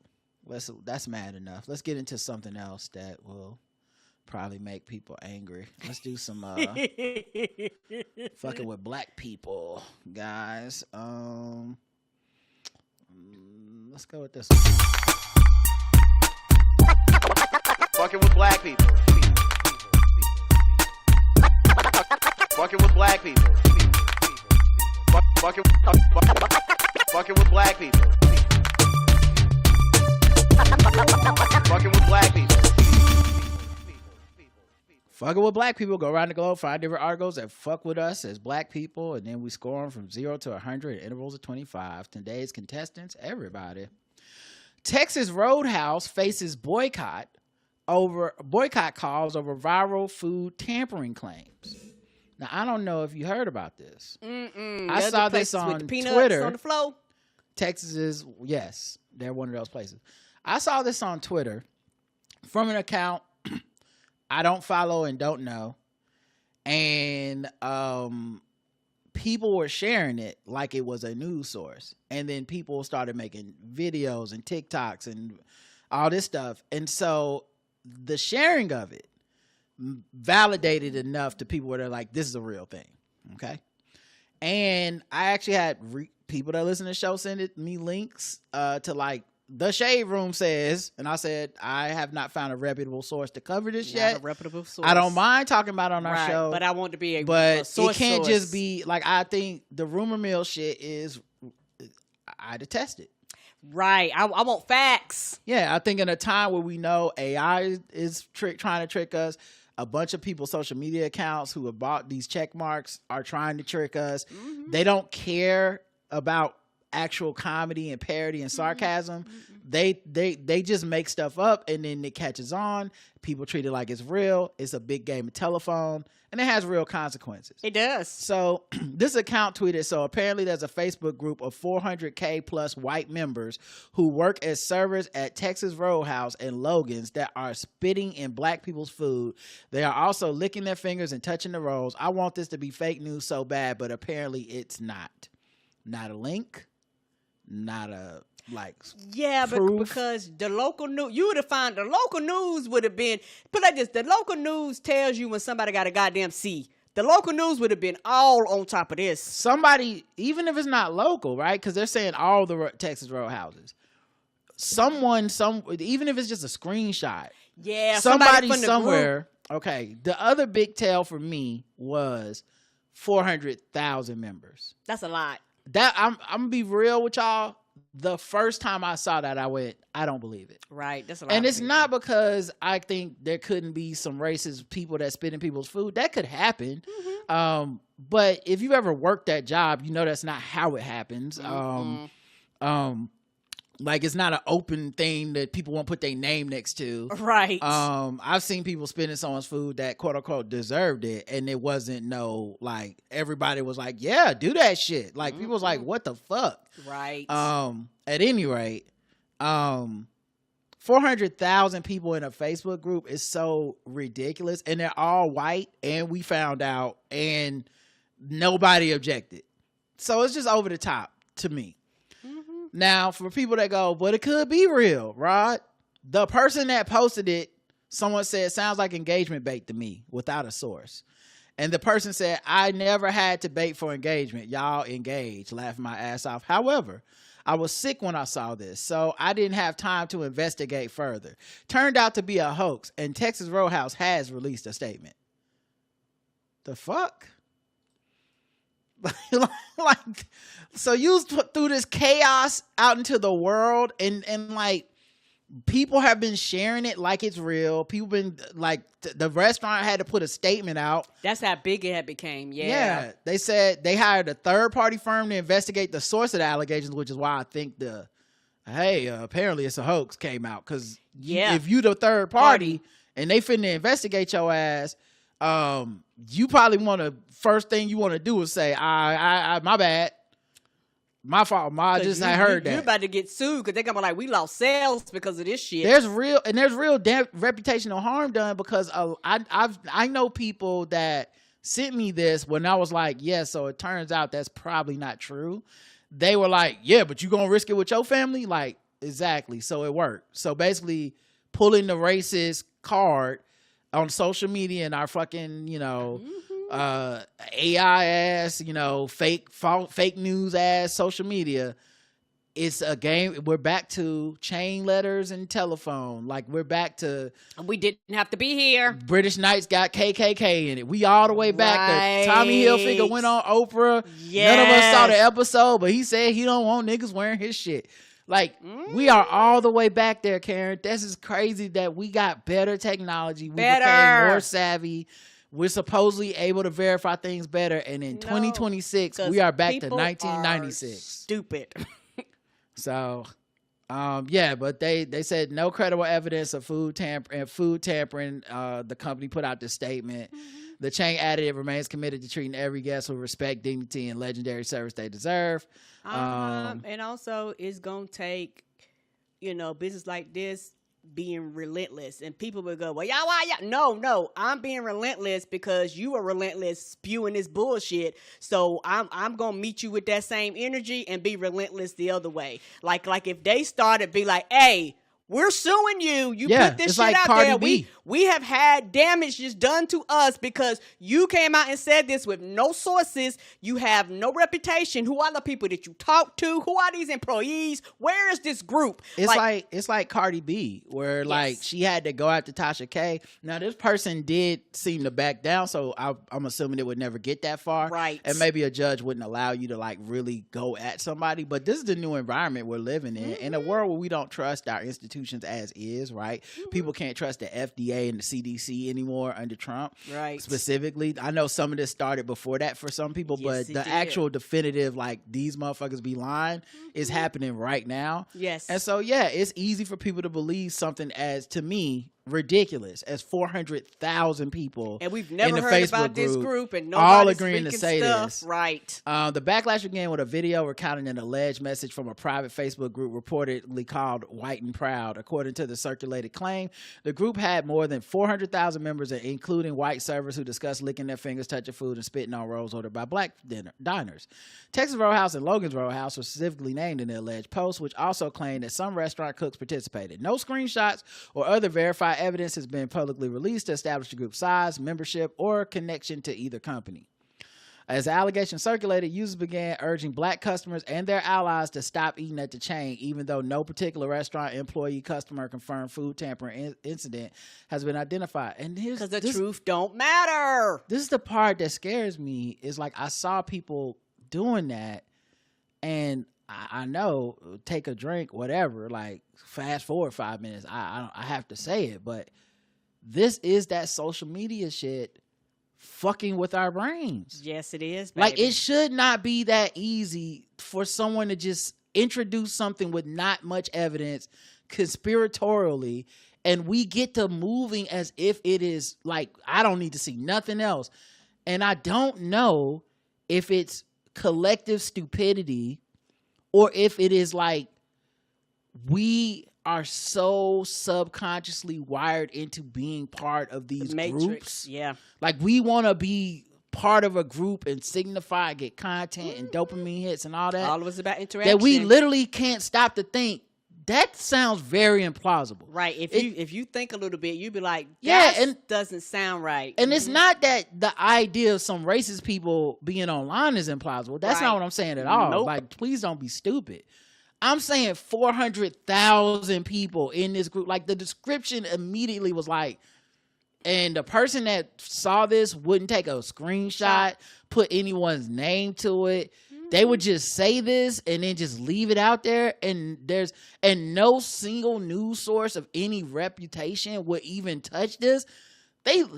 That's mad enough. Let's get into something else that will probably make people angry. Let's do some fucking with black people, guys. Let's go with this one. Fucking with black people. Fucking with black people. Fucking with black people. Fucking with black people. Fucking with black people. Go around the globe, find different articles that fuck with us as black people, and then we score them from 0 to 100 in intervals of 25. Today's contestants, everybody. Texas Roadhouse faces boycott calls over viral food tampering claims. Now, I don't know if you heard about this. I saw this on Twitter. On the floor. Texas is, yes, they're one of those places. I saw this on Twitter from an account I don't follow and don't know. And people were sharing it like it was a news source. And then people started making videos and TikToks and all this stuff. And so the sharing of it validated enough to people where they're like, this is a real thing. Okay. And I actually had people that listen to the show send me links to like, The Shade Room says, and I said, I have not found a reputable source to cover this yet. A reputable source. I don't mind talking about it on our show. But I want to be a source. It can't just be like, I think the rumor mill shit is, I detest it. Right. I want facts. Yeah. I think in a time where we know AI is trying to trick us, a bunch of people's social media accounts who have bought these check marks are trying to trick us. They don't care about actual comedy and parody and sarcasm. They just make stuff up and then it catches on. People treat it like it's real. It's a big game of telephone and it has real consequences. It does. So this account tweeted, so apparently there's a Facebook group of 400K plus white members who work as servers at Texas Roadhouse and Logan's that are spitting in black people's food. They are also licking their fingers and touching the rolls. I want this to be fake news so bad, but apparently it's not. Not a link. Not a proof. Because the local news, you would have found the local news would have been put like this. The local news tells you when somebody got a goddamn C. The local news would have been all on top of this. Somebody, even if it's not local, right? Because they're saying all the Texas Roadhouses. Even if it's just a screenshot. Yeah, somebody from the somewhere. Group. Okay, the other big tell for me was 400,000 members. That's a lot. That I'm gonna be real with y'all. The first time I saw that, I went, I don't believe it. Right, that's a lot. And it's not because I think there couldn't be some racist people that spit in people's food. That could happen. But if you ever worked that job, you know that's not how it happens. Like, it's not an open thing that people won't put their name next to. Right. I've seen people spitting someone's food that quote unquote deserved it, and it wasn't like everybody was like, yeah, do that shit. Like, people was like, what the fuck? Right. At any rate, 400,000 people in a Facebook group is so ridiculous, and they're all white, and we found out, and nobody objected. So it's just over the top to me. Now, for people that go, but it could be real, Rod. The person that posted it, someone said, sounds like engagement bait to me without a source. And the person said, I never had to bait for engagement. Y'all engaged, laughing my ass off. However, I was sick when I saw this, so I didn't have time to investigate further. Turned out to be a hoax, and Texas Roadhouse has released a statement. The fuck? Like, so you threw this chaos out into the world, and like, people have been sharing it like it's real. People been like, the restaurant had to put a statement out. That's how big it had became. Yeah. They said they hired a third party firm to investigate the source of the allegations, which is why I think apparently it's a hoax came out. Because if you the third party and they finna investigate your ass, you probably first thing you want to do is say, I my bad. My fault. I just I heard that. You're about to get sued because they're gonna be like, we lost sales because of this shit. There's real reputational harm done because I know people that sent me this when I was like, so it turns out that's probably not true. They were like, but you gonna risk it with your family? Like, exactly. So it worked. So basically pulling the racist card on social media and our fucking, AI ass, fake news ass social media. It's a game. We're back to chain letters and telephone. Like, we're back to. We didn't have to be here. British Knights got KKK in it. We all the way back. Right. Tommy Hilfiger went on Oprah. Yes. None of us saw the episode, but he said he don't want niggas wearing his shit. Like, we are all the way back there, Karen. This is crazy that we got better technology. We became more savvy. We're supposedly able to verify things better. And in 2026, we are back to 1996. Stupid. So, but they said no credible evidence of food tampering. The company put out this statement. The chain added it remains committed to treating every guest with respect, dignity, and legendary service they deserve. And also, it's going to take, business like this being relentless. And people will go, well, why y'all? No, I'm being relentless because you are relentless spewing this bullshit. So I'm going to meet you with that same energy and be relentless the other way. Like if they started be like, hey, we're suing you. You put this shit like out Cardi there. B. We have had damage just done to us because you came out and said this with no sources. You have no reputation. Who are the people that you talk to? Who are these employees? Where is this group? It's like Cardi B, where like she had to go after Tasha K. Now this person did seem to back down, so I'm assuming it would never get that far. Right. And maybe a judge wouldn't allow you to like really go at somebody. But this is the new environment we're living in. In a world where we don't trust our institutions as is, right? People can't trust the FDA and the CDC anymore under Trump. Right. Specifically, I know some of this started before that for some people, but the actual definitive, like, these motherfuckers be lying is happening right now. Yes. And so, it's easy for people to believe something as, to me, ridiculous as 400,000 people and we've never in the heard Facebook about this group and all nobody's agreeing to say stuff. this. Right. The backlash began with a video recounting an alleged message from a private Facebook group reportedly called White and Proud. According to the circulated claim, the group had more than 400,000 members, including white servers who discussed licking their fingers, touching food, and spitting on rolls ordered by black diners. Texas Roadhouse and Logan's Roadhouse were specifically named in the alleged post, which also claimed that some restaurant cooks participated. No screenshots or other verified evidence has been publicly released to establish the group's size, membership, or connection to either company. As the allegation circulated, users began urging black customers and their allies to stop eating at the chain, even though no particular restaurant employee customer confirmed food tampering incident has been identified. And because the truth don't matter. This is the part that scares me. Is like I saw people doing that, and I know, take a drink, whatever, like fast forward 5 minutes. I have to say it, but this is that social media shit fucking with our brains. Yes, it is, baby. Like, it should not be that easy for someone to just introduce something with not much evidence conspiratorially, and we get to moving as if it is like, I don't need to see nothing else. And I don't know if it's collective stupidity or if it is like we are so subconsciously wired into being part of these groups. Yeah. Like we want to be part of a group and signify, get content and dopamine hits and all that. All of us about interaction. That we literally can't stop to think, that sounds very implausible. Right. If you think a little bit, you'd be like, that doesn't sound right. And it's not that the idea of some racist people being online is implausible. That's not what I'm saying at all. Nope. Like, please don't be stupid. I'm saying 400,000 people in this group. Like, the description immediately was like, and the person that saw this wouldn't take a screenshot, put anyone's name to it. They would just say this and then just leave it out there, and no single news source of any reputation would even touch this.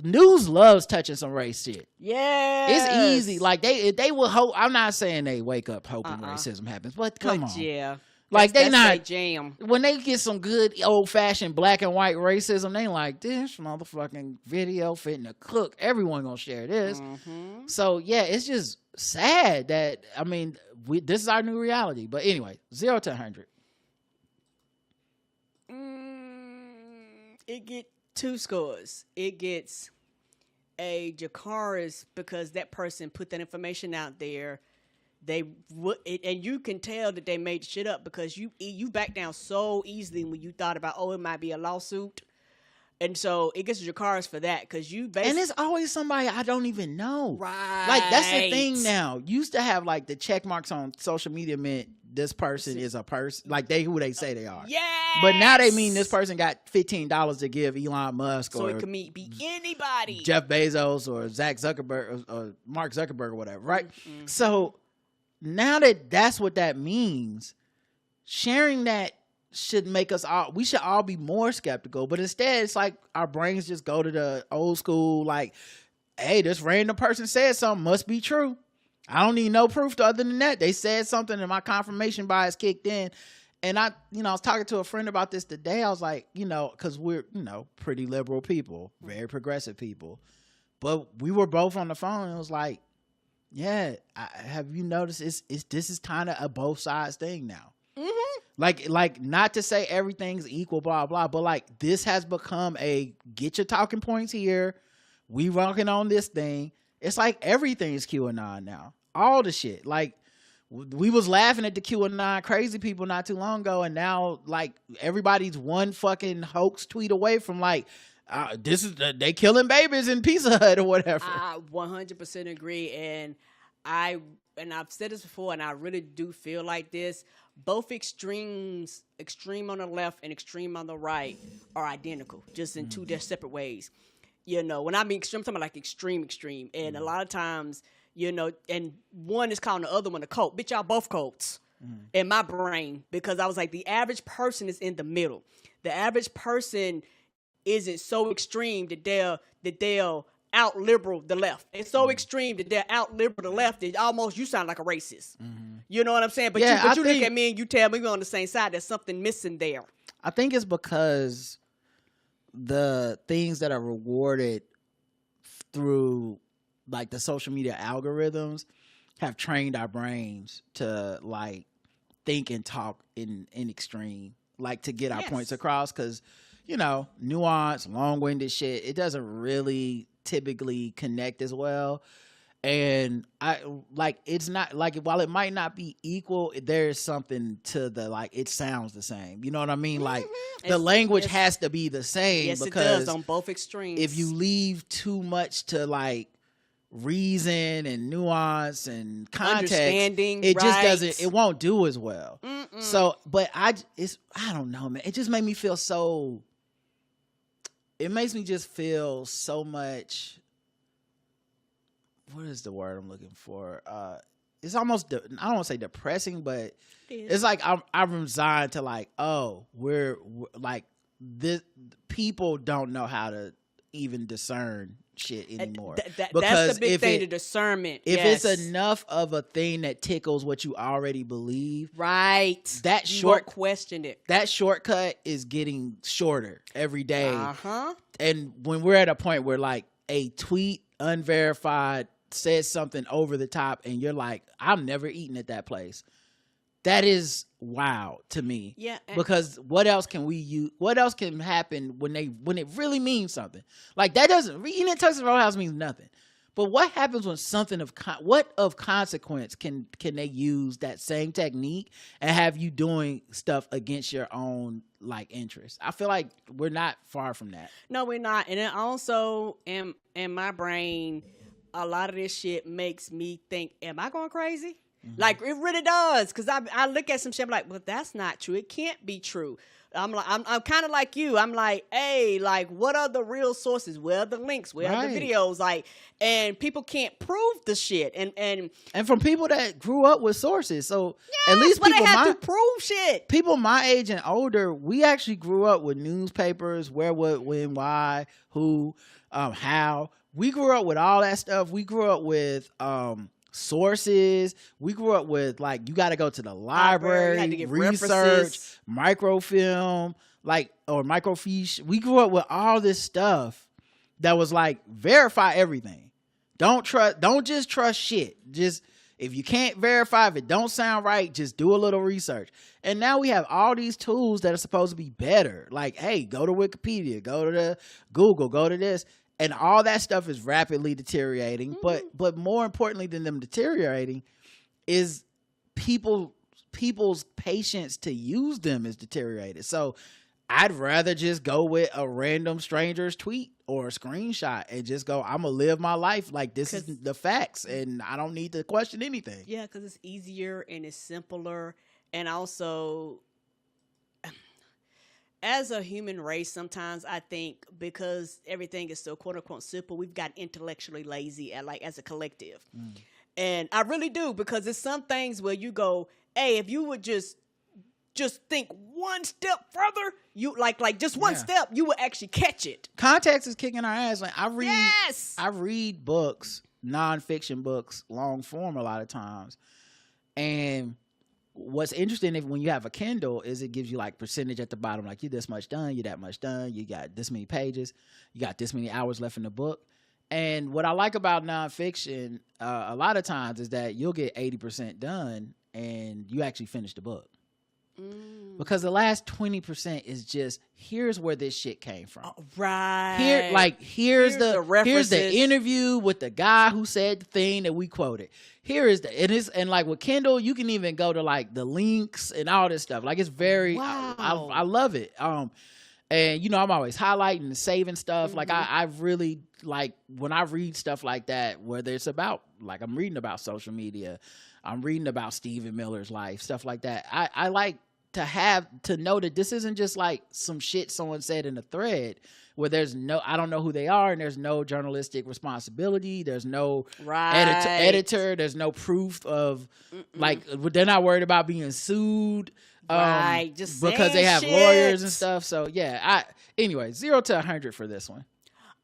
News loves touching some race shit. Yeah, it's easy. Like they will hope. I'm not saying they wake up hoping racism happens, but come on, yeah. Like that's not jam. When they get some good old fashioned black and white racism, they like, this motherfucking video fitting to cook. Everyone gonna share this. Mm-hmm. So yeah, it's just sad that this is our new reality. But anyway, 0 to 100. It get 2 scores. It gets a Jakaris because that person put that information out there. And you can tell that they made shit up because you back down so easily when you thought about, it might be a lawsuit. And so it gets Jakaris for that because you basically... And it's always somebody I don't even know. Right. Like, that's the thing now. Used to have, like, the check marks on social media meant this person is a person. Like, who they say they are. Yes! But now they mean this person got $15 to give Elon Musk so or... it can be anybody. Jeff Bezos or Zach Zuckerberg or Mark Zuckerberg or whatever, right? Mm-hmm. So, now that's what that means, sharing that should make us all, we should all be more skeptical, but instead it's like our brains just go to the old school, like, hey, this random person said something, must be true. I don't need no proof other than that. They said something and my confirmation bias kicked in. And I was talking to a friend about this today. I was like, because we're, pretty liberal people, very progressive people, but we were both on the phone and it was like, yeah, have you noticed this is kind of a both sides thing now. Mm-hmm. Like not to say everything's equal, blah, blah, but like this has become a get your talking points here. We rocking on this thing. It's like everything's QAnon now. All the shit. Like we was laughing at the QAnon crazy people not too long ago, and now like everybody's one fucking hoax tweet away from like, this is they killing babies in Pizza Hut or whatever. I 100% agree, and I've said this before, and I really do feel like this. Both extremes, extreme on the left and extreme on the right, are identical, just in two separate ways. When I mean extreme, I'm talking about like extreme, and a lot of times, and one is calling the other one a cult. Bitch, y'all both cults in my brain, because I was like, the average person is in the middle. The average person isn't so extreme that they'll out liberal the left. It's so extreme that they're out liberal the left that almost you sound like a racist. You know what I'm saying? But you look at me and you tell me we're on the same side. There's something missing there. I think it's because the things that are rewarded through like the social media algorithms have trained our brains to like think and talk in extreme, like to get our points across, because nuance, long-winded shit, it doesn't really typically connect as well. And I like, it's not like, while it might not be equal, there's something to the, like, it sounds the same. You know what I mean? Like the language has to be the same. Yes, because it does on both extremes. If you leave too much to like reason and nuance and context, understanding, it just doesn't, it won't do as well. So, but I don't know, man. It just made me feel so, it makes me just feel so much, what is the word I'm looking for? It's almost, I don't want to say depressing, but it's like I'm resigned to like, we're like, this people don't know how to even discern shit anymore. That's the big thing, the discernment. If it's enough of a thing that tickles what you already believe, right? That you won't question it. That shortcut is getting shorter every day. And when we're at a point where like a tweet unverified says something over the top, and you're like, I'm never eating at that place. That is wow to me. Yeah. Because what else can we use? What else can happen when it really means something? Like that doesn't eating at Texas Roadhouse means nothing. But what happens when something of consequence can they use that same technique and have you doing stuff against your own like interests? I feel like we're not far from that. No, we're not. And then also in my brain, a lot of this shit makes me think, am I going crazy? Mm-hmm. Like it really does, because I look at some shit, I'm like, well, that's not true. It can't be true. I'm like, I'm kind of like you. I'm like, hey, like, what are the real sources? Where are the links? Where are the videos? Like, and people can't prove the shit. And from people that grew up with sources, so at least people they have to prove shit. People my age and older, we actually grew up with newspapers, where, what, when, why, who, how. We grew up with all that stuff. We grew up with sources. We grew up with like you got to go to the library, research, references. Microfilm, like or microfiche. We grew up with all this stuff that was like verify everything. Don't just trust shit. Just if you can't verify, if it don't sound right, just do a little research. And now we have all these tools that are supposed to be better. Like, hey, go to Wikipedia, go to the Google, go to this. And all that stuff is rapidly deteriorating. Mm-hmm. But more importantly than them deteriorating is people's patience to use them is deteriorated. So I'd rather just go with a random stranger's tweet or a screenshot and just go, I'm going to live my life like this is the facts and I don't need to question anything. Yeah, because it's easier and it's simpler. And also, as a human race, sometimes I think because everything is so quote unquote simple, we've got intellectually lazy as a collective. Mm. And I really do, because there's some things where you go, hey, if you would just think one step further, you like just one step, you will actually catch it. Context is kicking our ass. Like I read books, nonfiction books, long form a lot of times. And what's interesting when you have a Kindle is it gives you like percentage at the bottom, like you this much done, you that much done, you got this many pages, you got this many hours left in the book. And what I like about nonfiction a lot of times is that you'll get 80% done and you actually finish the book. Because the last 20% is just here's where this shit came from. Oh, right. Here's the interview with the guy who said the thing that we quoted. Here is and like with Kindle, you can even go to like the links and all this stuff. Like it's very I love it. And you know, I'm always highlighting and saving stuff. Mm-hmm. Like I really like when I read stuff like that, whether it's about like I'm reading about social media, I'm reading about Stephen Miller's life, stuff like that. I like to know that this isn't just like some shit someone said in a thread where there's no, I don't know who they are, and there's no journalistic responsibility, there's no editor, there's no proof of like they're not worried about being sued just because they have lawyers and stuff. So yeah, anyway, 0 to 100 for this one.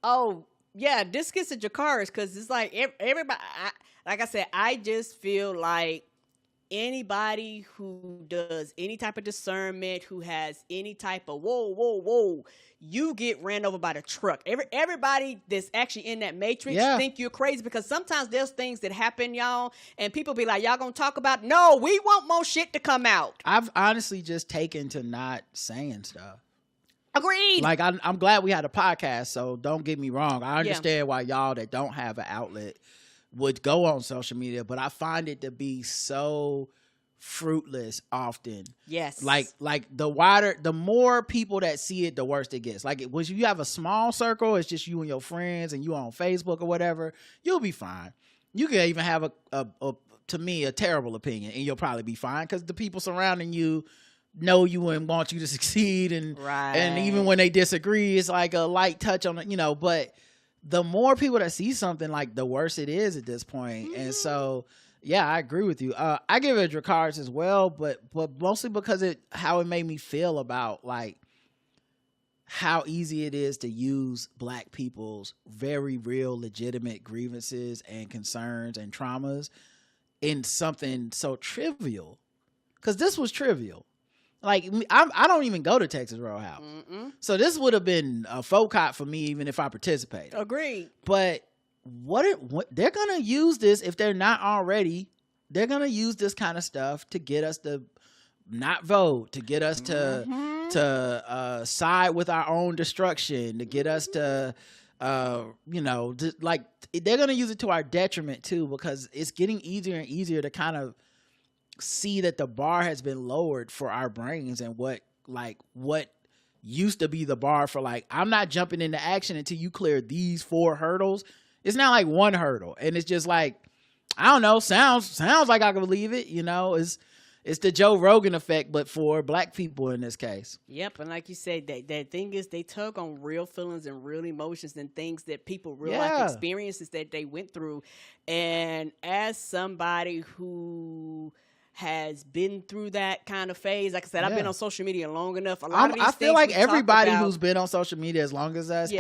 Oh yeah, this gets at your cars because it's like everybody. Like I said, I just feel like anybody who does any type of discernment, who has any type of whoa, you get ran over by the truck. Everybody that's actually in that matrix think you're crazy, because sometimes there's things that happen, y'all, and people be like, y'all gonna talk about it? No, we want more shit to come out. I've honestly just taken to not saying stuff. Agreed. Like I'm glad we had a podcast, so don't get me wrong. I understand why y'all that don't have an outlet would go on social media, but I find it to be so fruitless often. Yes. Like the more people that see it, the worse it gets. Like when you have a small circle, it's just you and your friends and you on Facebook or whatever, you'll be fine. You can even have to me, a terrible opinion and you'll probably be fine because the people surrounding you know you and want you to succeed. And even when they disagree, it's like a light touch on it, you know, but the more people that see something, like the worse it is at this point. Mm-hmm. And so, yeah, I agree with you. I give it Dracarys as well, but mostly because how it made me feel about like how easy it is to use black people's very real, legitimate grievances and concerns and traumas in something so trivial. Because this was trivial. Like, I don't even go to Texas Roadhouse. So this would have been a faux cop for me even if I participated. Agreed. But what they're going to use this, if they're not already, they're going to use this kind of stuff to get us to not vote, to get us to side with our own destruction, to get us to, like, they're going to use it to our detriment too, because it's getting easier and easier to kind of see that the bar has been lowered for our brains, and what used to be the bar for, like, I'm not jumping into action until you clear these 4 hurdles. It's not like 1 hurdle, and it's just like, I don't know, sounds like I can believe it, it's the Joe Rogan effect, but for black people in this case. Yep, and like you said, that thing is they tug on real feelings and real emotions and things that people real life experiences that they went through. And as somebody who has been through that kind of phase, like I said, I've been on social media long enough. A lot of these I feel like everybody about, who's been on social media as long as us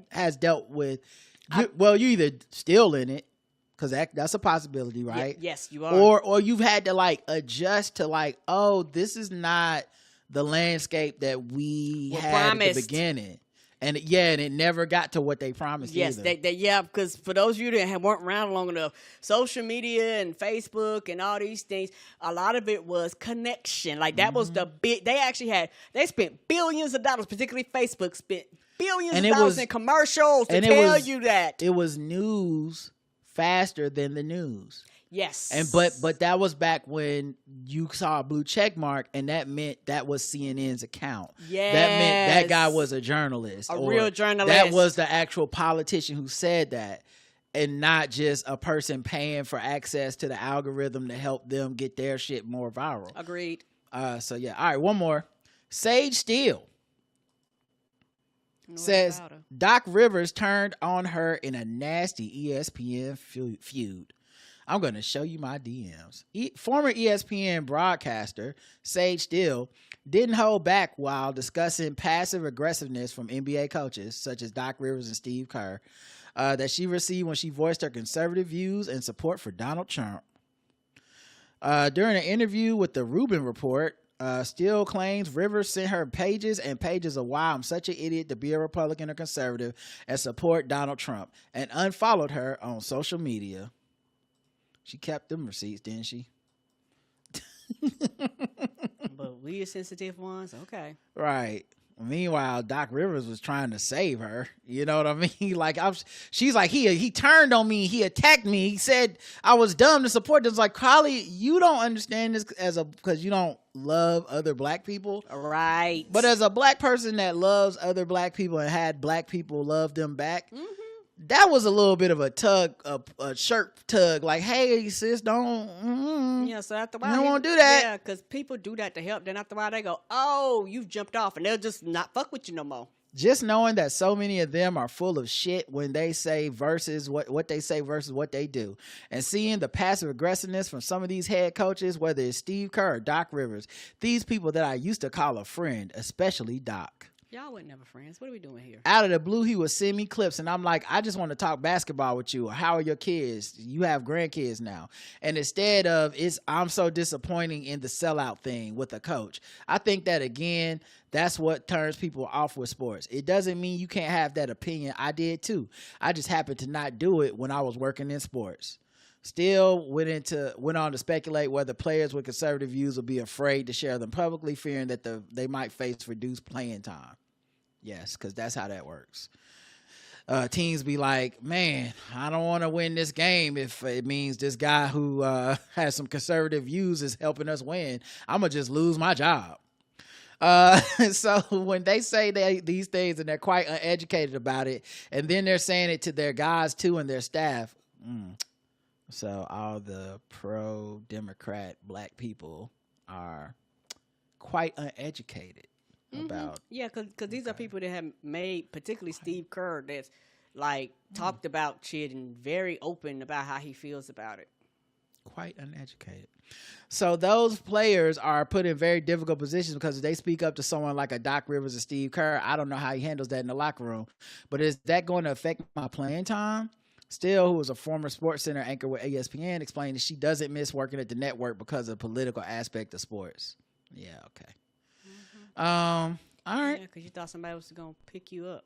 has dealt with. You either still in it, because that's a possibility, right? Yes, you are. Or you've had to, like, adjust to, like, oh, this is not the landscape that we had at the beginning. And it never got to what they promised. Yes, because for those of you that weren't around long enough, social media and Facebook and all these things, a lot of it was connection. Like, that was the big. They spent billions of dollars, particularly Facebook spent billions of dollars in commercials to tell you that it was news faster than the news. Yes. And but that was back when you saw a blue check mark, and that meant that was CNN's account. Yes. That meant that guy was a journalist. A real journalist. That was the actual politician who said that, and not just a person paying for access to the algorithm to help them get their shit more viral. Agreed. So yeah. All right, one more. Sage Steele says Doc Rivers turned on her in a nasty ESPN feud. I'm going to show you my DMs. Former ESPN broadcaster Sage Steele didn't hold back while discussing passive aggressiveness from NBA coaches such as Doc Rivers and Steve Kerr that she received when she voiced her conservative views and support for Donald Trump. During an interview with the Rubin Report, Steele claims Rivers sent her pages and pages of why I'm such an idiot to be a Republican or conservative and support Donald Trump, and unfollowed her on social media. She kept them receipts, didn't she? But we are sensitive ones, okay. Right. Meanwhile, Doc Rivers was trying to save her. You know what I mean? Like, she's like, he turned on me. He attacked me. He said I was dumb to support this. Like, Carly, you don't understand this because you don't love other black people. Right. But as a black person that loves other black people and had black people love them back, that was a little bit of a tug, a shirt tug. Like, hey, sis, don't. Yeah, so after a while, you don't want to do that. Yeah, because people do that to help. Then after a while, they go, oh, you've jumped off. And they'll just not fuck with you no more. Just knowing that so many of them are full of shit when they say versus what they say versus what they do. And seeing the passive aggressiveness from some of these head coaches, whether it's Steve Kerr or Doc Rivers, these people that I used to call a friend, especially Doc. Y'all weren't never friends. What are we doing here? Out of the blue, he would send me clips, and I'm like, I just want to talk basketball with you. How are your kids? You have grandkids now. And instead of, I'm so disappointing in the sellout thing with a coach. I think that, again, that's what turns people off with sports. It doesn't mean you can't have that opinion. I did too. I just happened to not do it when I was working in sports. Still went on to speculate whether players with conservative views would be afraid to share them publicly, fearing that they might face reduced playing time. Yes, because that's how that works. Teams be like, man, I don't want to win this game if it means this guy who has some conservative views is helping us win. I'm going to just lose my job. So when they say these things and they're quite uneducated about it, and then they're saying it to their guys too and their staff. So all the pro-Democrat black people are quite uneducated. About because these are people that have made, particularly Steve Kerr, that's like talked about shit and very open about how he feels about it. Quite uneducated. So those players are put in very difficult positions because if they speak up to someone like a Doc Rivers or Steve Kerr, I don't know how he handles that in the locker room. But is that going to affect my playing time? Steele, who was a former SportsCenter anchor with ESPN, explained that she doesn't miss working at the network because of the political aspect of sports. Yeah, okay. All right. Yeah, because you thought somebody was going to pick you up.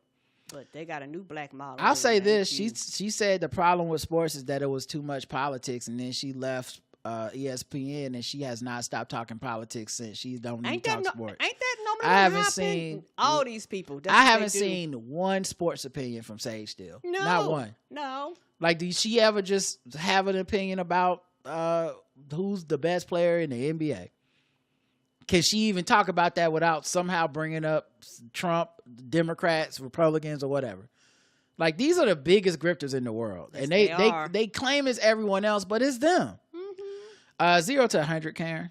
But they got a new black model. I'll say this. She said the problem with sports is that it was too much politics, and then she left ESPN, and she has not stopped talking politics since. She don't need to talk sports. Ain't that normally I haven't seen all these people. I haven't seen one sports opinion from Sage Steele. No. Not one. No. Like, did she ever just have an opinion about who's the best player in the NBA? Can she even talk about that without somehow bringing up Trump, Democrats, Republicans, or whatever? Like, these are the biggest grifters in the world. Yes, and they claim it's everyone else, but it's them. 0 to 100, Karen.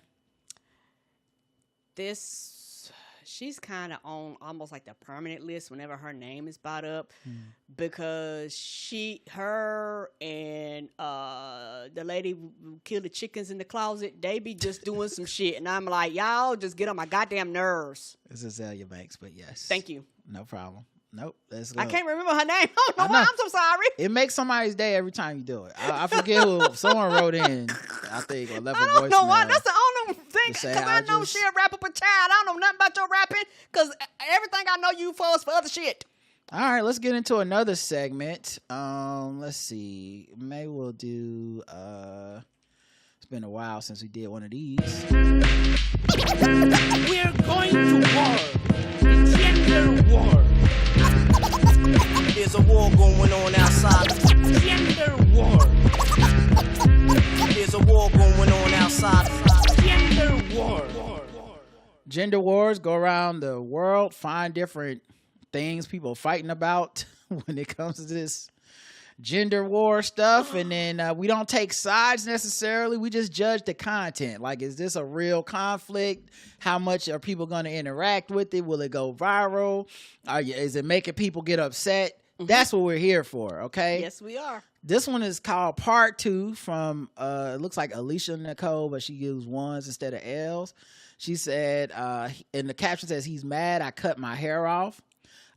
She's kind of on almost like the permanent list whenever her name is brought up because her and the lady who killed the chickens in the closet, they be just doing some shit. And I'm like, y'all just get on my goddamn nerves. This is Azalea Banks, but yes. Thank you. No problem. Nope. Let's go. I can't remember her name. I don't know why. I'm so sorry. It makes somebody's day every time you do it. I forget who. Someone wrote in, I think, or left a voicemail. I don't know why. That's the only thing. Because I know she a rapper, but child, I don't know nothing about your rapping. Because everything I know you for is for other shit. All right, let's get into another segment. Let's see. Maybe we'll do. It's been a while since we did one of these. We're going to war. Gender war. There's a war going on outside. Gender war. There's a war going on outside. Gender war. Gender wars go around the world, find different things people fighting about when it comes to this gender war stuff, and then we don't take sides necessarily. We just judge the content. Like, is this a real conflict? How much are people going to interact with it? Will it go viral? Is it making people get upset? That's what we're here for, okay? Yes, we are. This one is called Part 2 from, it looks like Alicia Nicole, but she used ones instead of L's. She said, and the caption says, he's mad I cut my hair off.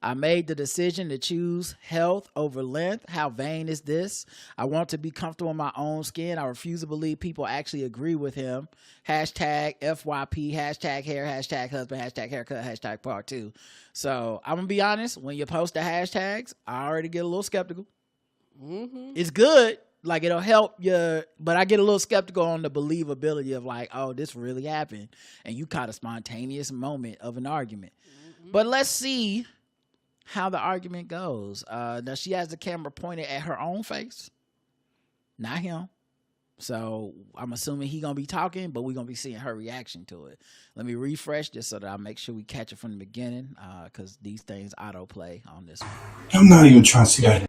I made the decision to choose health over length. How vain is this? I want to be comfortable in my own skin. I refuse to believe people actually agree with him. Hashtag FYP, hashtag hair, hashtag husband, hashtag haircut, hashtag part 2. So I'm going to be honest. When you post the hashtags, I already get a little skeptical. It's good. Like, it'll help you, but I get a little skeptical on the believability of like, oh, this really happened. And you caught a spontaneous moment of an argument. But let's see how the argument goes. Now, she has the camera pointed at her own face, not him. So I'm assuming he gonna be talking, but we're gonna be seeing her reaction to it. Let me refresh just so that I make sure we catch it from the beginning, because these things autoplay on this one. I'm not even trying to see that.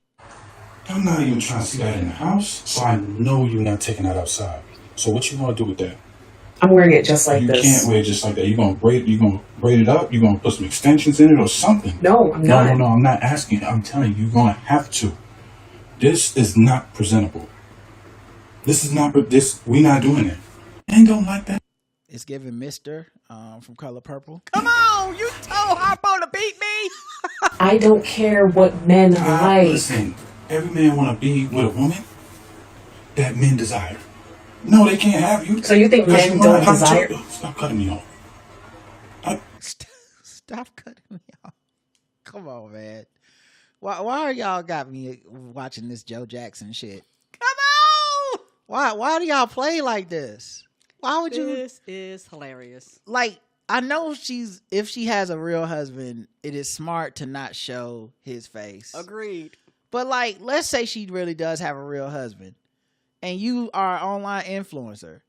I'm not even trying to see that in the house, so I know you're not taking that outside. So what you want to do with that? I'm wearing it just like this. You can't wear it just like that. You're gonna braid it up. You're gonna put some extensions in it or something. No, I'm not. No. I'm not asking. I'm telling you, you're gonna have to. This is not presentable. This is not. We're not doing it. I ain't gonna like that. It's giving Mr. From Color Purple. Come on, you told Harpo to beat me. I don't care what men like. Listen, every man want to be with a woman that men desire. No, they can't have you. So you think men don't desire? Stop cutting me off. Stop cutting me off. Come on, man. Why are y'all got me watching this Joe Jackson shit? Come on. Why do y'all play like this? Why would you? This is hilarious. Like, I know if she has a real husband, it is smart to not show his face. Agreed. But like, let's say she really does have a real husband, and you are an online influencer.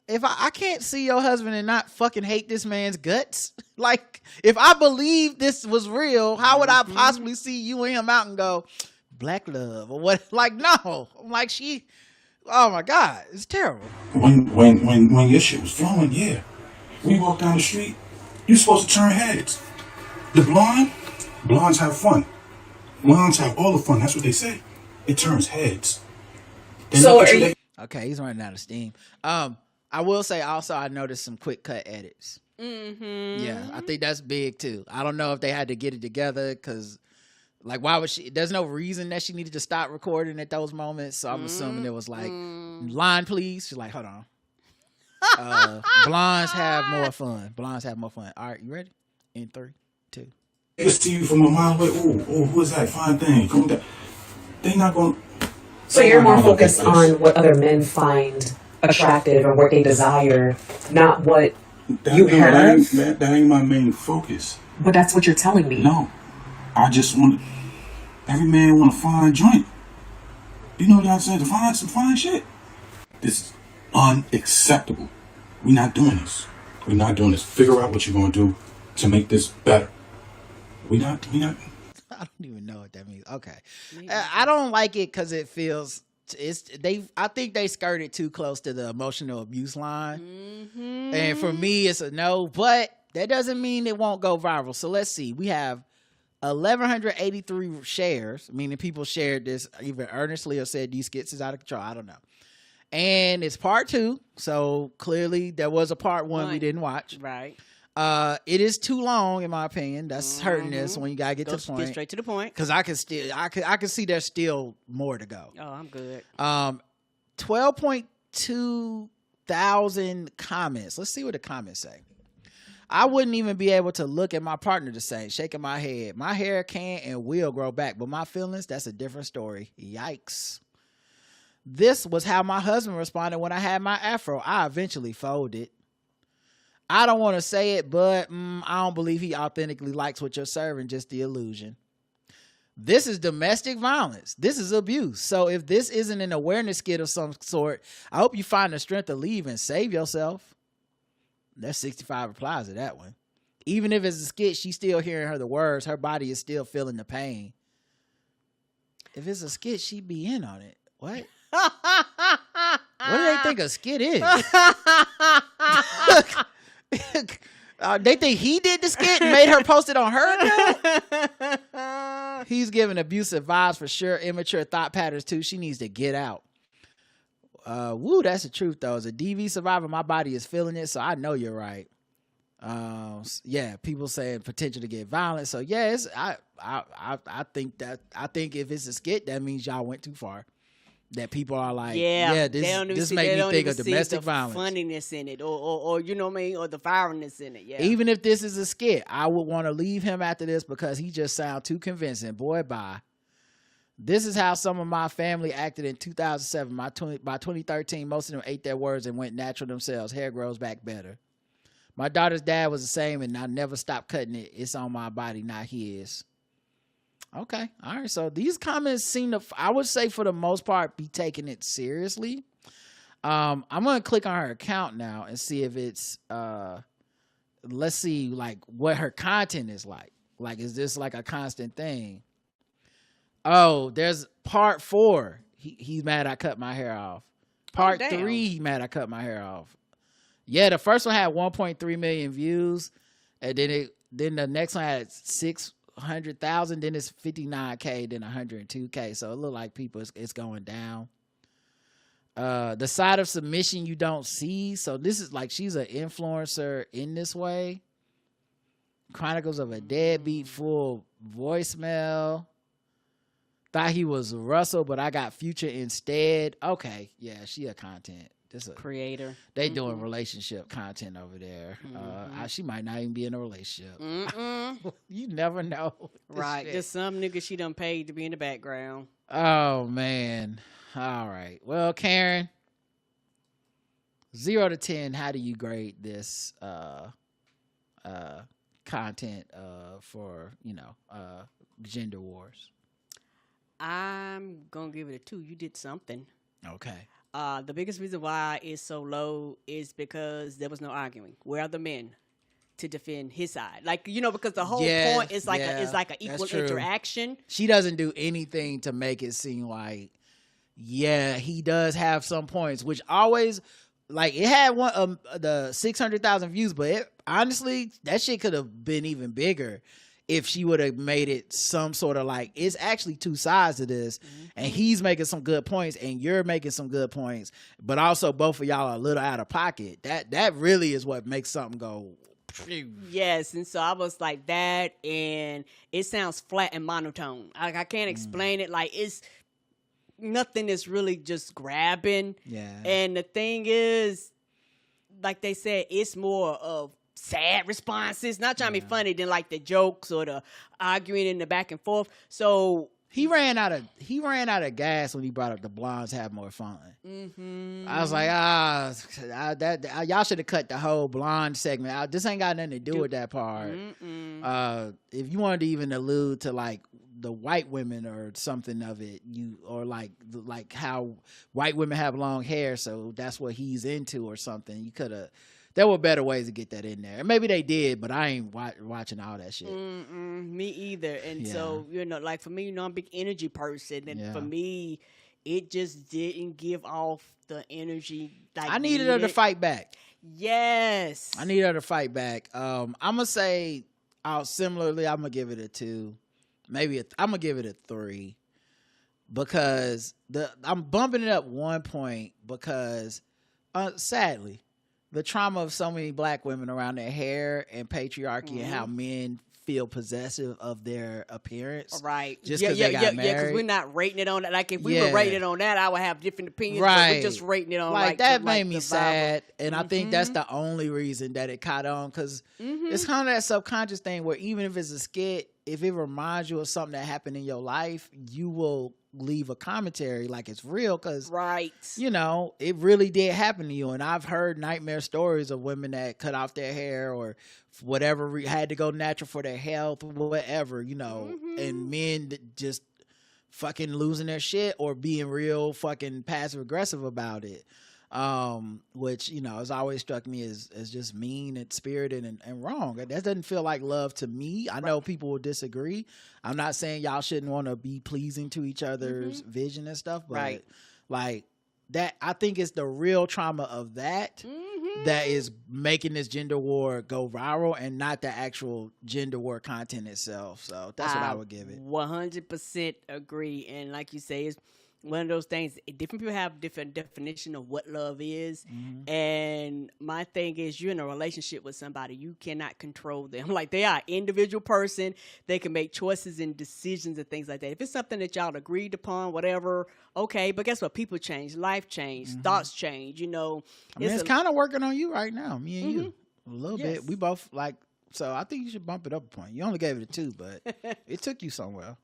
If I can't see your husband and not fucking hate this man's guts, like, if I believe this was real, how would I possibly see you and him out and go, black love or what? Like, no. Like, oh my God, it's terrible. When your shit was flowing, yeah. When you walk down the street, you're supposed to turn heads. The blondes have fun. Blondes have all the fun. That's what they say. It turns heads. Okay, he's running out of steam. I will say also I noticed some quick cut edits. Mm-hmm. Yeah, I think that's big too. I don't know if they had to get it together because, like, why would she? There's no reason that she needed to stop recording at those moments. So I'm assuming it was like, line, please. She's like, hold on. Blondes have more fun. Blondes have more fun. All right, you ready? In 3, 2. It's to you from a mile away. Oh, who is that fine thing? Come down. They not going. So you're more focused on what other men find attractive or what they desire, not what you have. That ain't my main focus. But that's what you're telling me. No, I just want. Every man want to find joint. You know what I'm saying? To find some fine shit. This is unacceptable. We're not doing this. We're not doing this. Figure out what you're going to do to make this better. We not. I don't even know what that means. Okay. I don't like it because it feels I think they skirted too close to the emotional abuse line. Mm-hmm. And for me, it's a no, but that doesn't mean it won't go viral. So let's see. We have 1,183 shares, meaning people shared this either earnestly or said these skits is out of control. I don't know. And it's part 2. So clearly there was a part 1 we didn't watch. Right. It is too long in my opinion. That's hurting this when you gotta get to the point. Get straight to the point. Because I can see there's still more to go. Oh, I'm good. 12.2 thousand comments. Let's see what the comments say. I wouldn't even be able to look at my partner the same, shaking my head. My hair can and will grow back, but my feelings, that's a different story. Yikes. This was how my husband responded when I had my afro. I eventually folded. I don't want to say it, but I don't believe he authentically likes what you're serving, just the illusion. This is domestic violence. This is abuse. So if this isn't an awareness skit of some sort, I hope you find the strength to leave and save yourself. There's 65 replies to that one. Even if it's a skit, she's still hearing the words. Her body is still feeling the pain. If it's a skit, she'd be in on it. What? What do they think a skit is? They think he did the skit and made her post it on her account? He's giving abusive vibes for sure. Immature thought patterns too. She needs to get out. Woo, that's the truth though. As a DV survivor, my body is feeling it, so I know you're right. Yeah, people saying potential to get violent. So yes, I think if it's a skit, that means y'all went too far. That people are like, this make me think of domestic violence. Funniness in it, or you know what I mean, or the violence in it. Yeah. Even if this is a skit, I would want to leave him after this because he just sounds too convincing. Boy, bye. This is how some of my family acted in 2007. By 2013, most of them ate their words and went natural themselves. Hair grows back better. My daughter's dad was the same, and I never stopped cutting it. It's on my body, not his. Okay. All right. So these comments seem to, I would say for the most part, be taking it seriously. I'm going to click on her account now and see if it's, let's see like what her content is like. Like, is this like a constant thing? Oh, there's part 4. He's mad I cut my hair off. Part 3, he mad I cut my hair off. Yeah, the first one had 1.3 million views. And then the next one had 600,000, then it's 59K, then 102K. So it look like people it's going down. The side of submission you don't see. So this is like she's an influencer in this way. Chronicles of a Deadbeat, full voicemail. Thought he was Russell, but I got Future instead. Okay, yeah, she a content. This a creator. They doing relationship content over there. She might not even be in a relationship. You never know. Right. Shit. There's some nigga she done paid to be in the background. Oh man. All right. Well, Karen, 0 to 10, how do you grade this content for, gender wars? I'm gonna give it a 2. You did something. Okay. The biggest reason why it's so low is because there was no arguing. Where are the men to defend his side? Like, because the whole point is like an equal interaction. She doesn't do anything to make it seem like, yeah, he does have some points, which always, like, it had the 600,000 views, but honestly, that shit could have been even bigger if she would have made it some sort of like, it's actually two sides to this, and he's making some good points and you're making some good points, but also both of y'all are a little out of pocket. That really is what makes something go. Yes, and so I was like that, and it sounds flat and monotone. I can't explain it. Like, it's nothing is really just grabbing. Yeah. And the thing is, like they said, it's more of sad responses, not trying to be funny, than like the jokes or the arguing in the back and forth. So he ran out of gas when he brought up the blondes have more fun. I was like, y'all should have cut the whole blonde segment out. This ain't got nothing to do with that part. If you wanted to even allude to like the white women or something of it, or like how white women have long hair, so that's what he's into or something. You could have. There were better ways to get that in there. Maybe they did, but I ain't watching all that shit. Me either. And so, like for me, I'm a big energy person. And for me, it just didn't give off the energy. Like I needed her to fight back. Yes. I needed her to fight back. I'm going to say, similarly, I'm going to give it a 2. I'm going to give it a 3. Because I'm bumping it up 1 point because, sadly, the trauma of so many black women around their hair and patriarchy and how men feel possessive of their appearance. Right. Just because they got married. Yeah, because we're not rating it on that. Like, if we were rating it on that, I would have different opinions. Right. But we're just rating it on like that made me the sad. And I think that's the only reason that it caught on, because it's kind of that subconscious thing where even if it's a skit, if it reminds you of something that happened in your life, you will leave a commentary like it's real, because it really did happen to you. And I've heard nightmare stories of women that cut off their hair or whatever, had to go natural for their health, whatever, and men that just fucking losing their shit or being real fucking passive aggressive about it. Which, has always struck me as just mean and spirited and wrong. That doesn't feel like love to me. I know people will disagree. I'm not saying y'all shouldn't want to be pleasing to each other's vision and stuff, but like that, I think it's the real trauma of that that is making this gender war go viral, and not the actual gender war content itself. So that's what I would give it. 100% agree. And like you say, it's one of those things, different people have different definition of what love is. And my thing is, you're in a relationship with somebody, you cannot control them. Like, they are an individual person. They can make choices and decisions and things like that. If it's something that y'all agreed upon, whatever, okay. But guess what? People change, life change, thoughts change, I mean, it's kind of working on you right now, me and you. A little bit. We both like, so I think you should bump it up a point. You only gave it a 2, but it took you somewhere.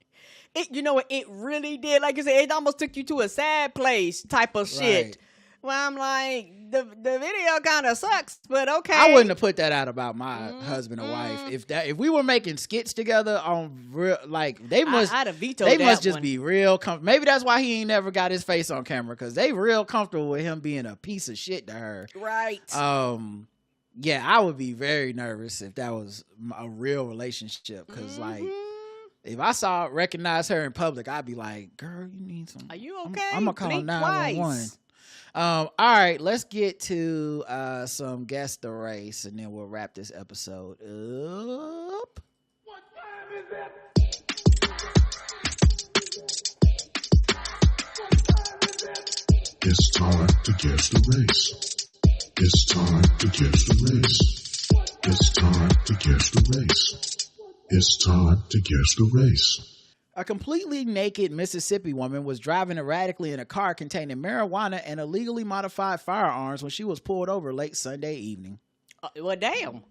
It really did. Like you said, it almost took you to a sad place type of shit. Well, I'm like, the video kind of sucks, but okay. I wouldn't have put that out about my husband or wife. If we were making skits together on real, like, they must, I'd have vetoed they that must just one. be real comfortable. Maybe that's why he ain't never got his face on camera, because they real comfortable with him being a piece of shit to her. Right. Yeah, I would be very nervous if that was a real relationship, because like, if I recognize her in public, I'd be like, girl, you need some. Are you okay? I'm going to call Blink 911. twice. All right, let's get to some Guess the Race, and then we'll wrap this episode up. What time is it? It's time to guess the race. It's time to guess the race. It's time to guess the race. It's time to guess the race. A completely naked Mississippi woman was driving erratically in a car containing marijuana and illegally modified firearms when she was pulled over late Sunday evening. Well, damn.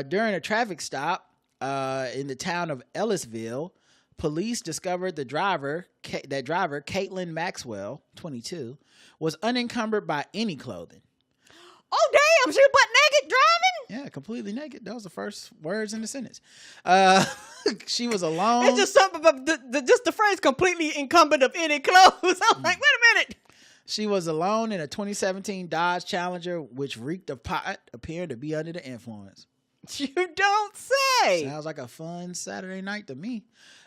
During a traffic stop in the town of Ellisville, police discovered that driver, Caitlin Maxwell, 22, was unencumbered by any clothing. Oh, damn. She was butt naked driving? Yeah, completely naked. That was the first words in the sentence. She was alone. It's just something about just the phrase completely encumbered of any clothes. I was like, wait a minute. She was alone in a 2017 Dodge Challenger, which reeked of pot, appearing to be under the influence. You don't say. Sounds like a fun Saturday night to me.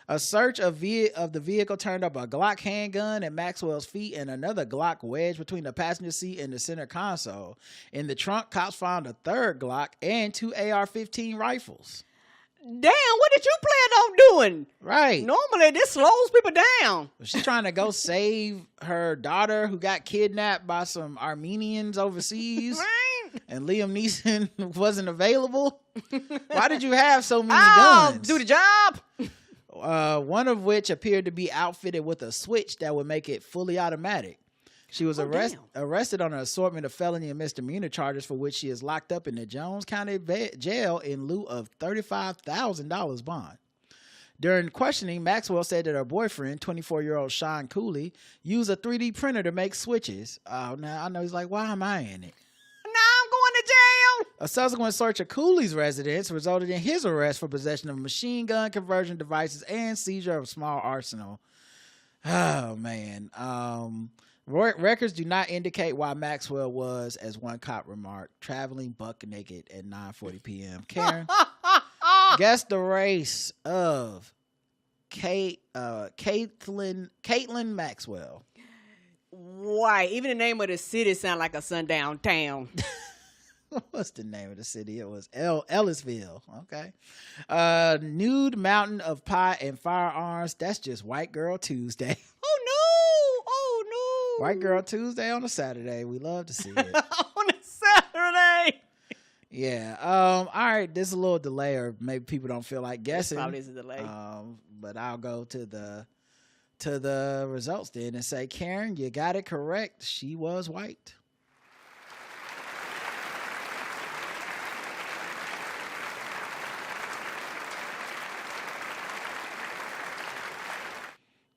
A search of the vehicle turned up a Glock handgun at Maxwell's feet and another Glock wedged between the passenger seat and the center console. In the trunk, cops found a third Glock and 2 AR-15 rifles. Damn, what did you plan on doing? Right. Normally, this slows people down. She's trying to go save her daughter who got kidnapped by some Armenians overseas. Right. And Liam Neeson wasn't available. Why did you have so many guns? Do the job. One of which appeared to be outfitted with a switch that would make it fully automatic. She was arrested on an assortment of felony and misdemeanor charges for which she is locked up in the Jones County jail in lieu of $35,000 bond. During questioning, Maxwell said that her boyfriend, 24-year-old Sean Cooley, used a 3D printer to make switches. Oh, now I know he's like, why am I in it? Now I'm going to jail. A subsequent search of Cooley's residence resulted in his arrest for possession of machine gun conversion devices and seizure of a small arsenal. Oh, man. Records do not indicate why Maxwell was, as one cop remarked, traveling buck naked at 9:40 p.m. Karen, guess the race of Caitlin Maxwell. Why? Even the name of the city sound like a sundown town. What's the name of the city? It was Ellisville. Okay. Nude mountain of pot and firearms. That's just White Girl Tuesday. Oh, no. White Girl Tuesday on a Saturday. We love to see it. On a Saturday. Yeah. All right. This is a little delay, or maybe people don't feel like guessing. Probably is a delay. But I'll go to the results then and say, Karen, you got it correct. She was white.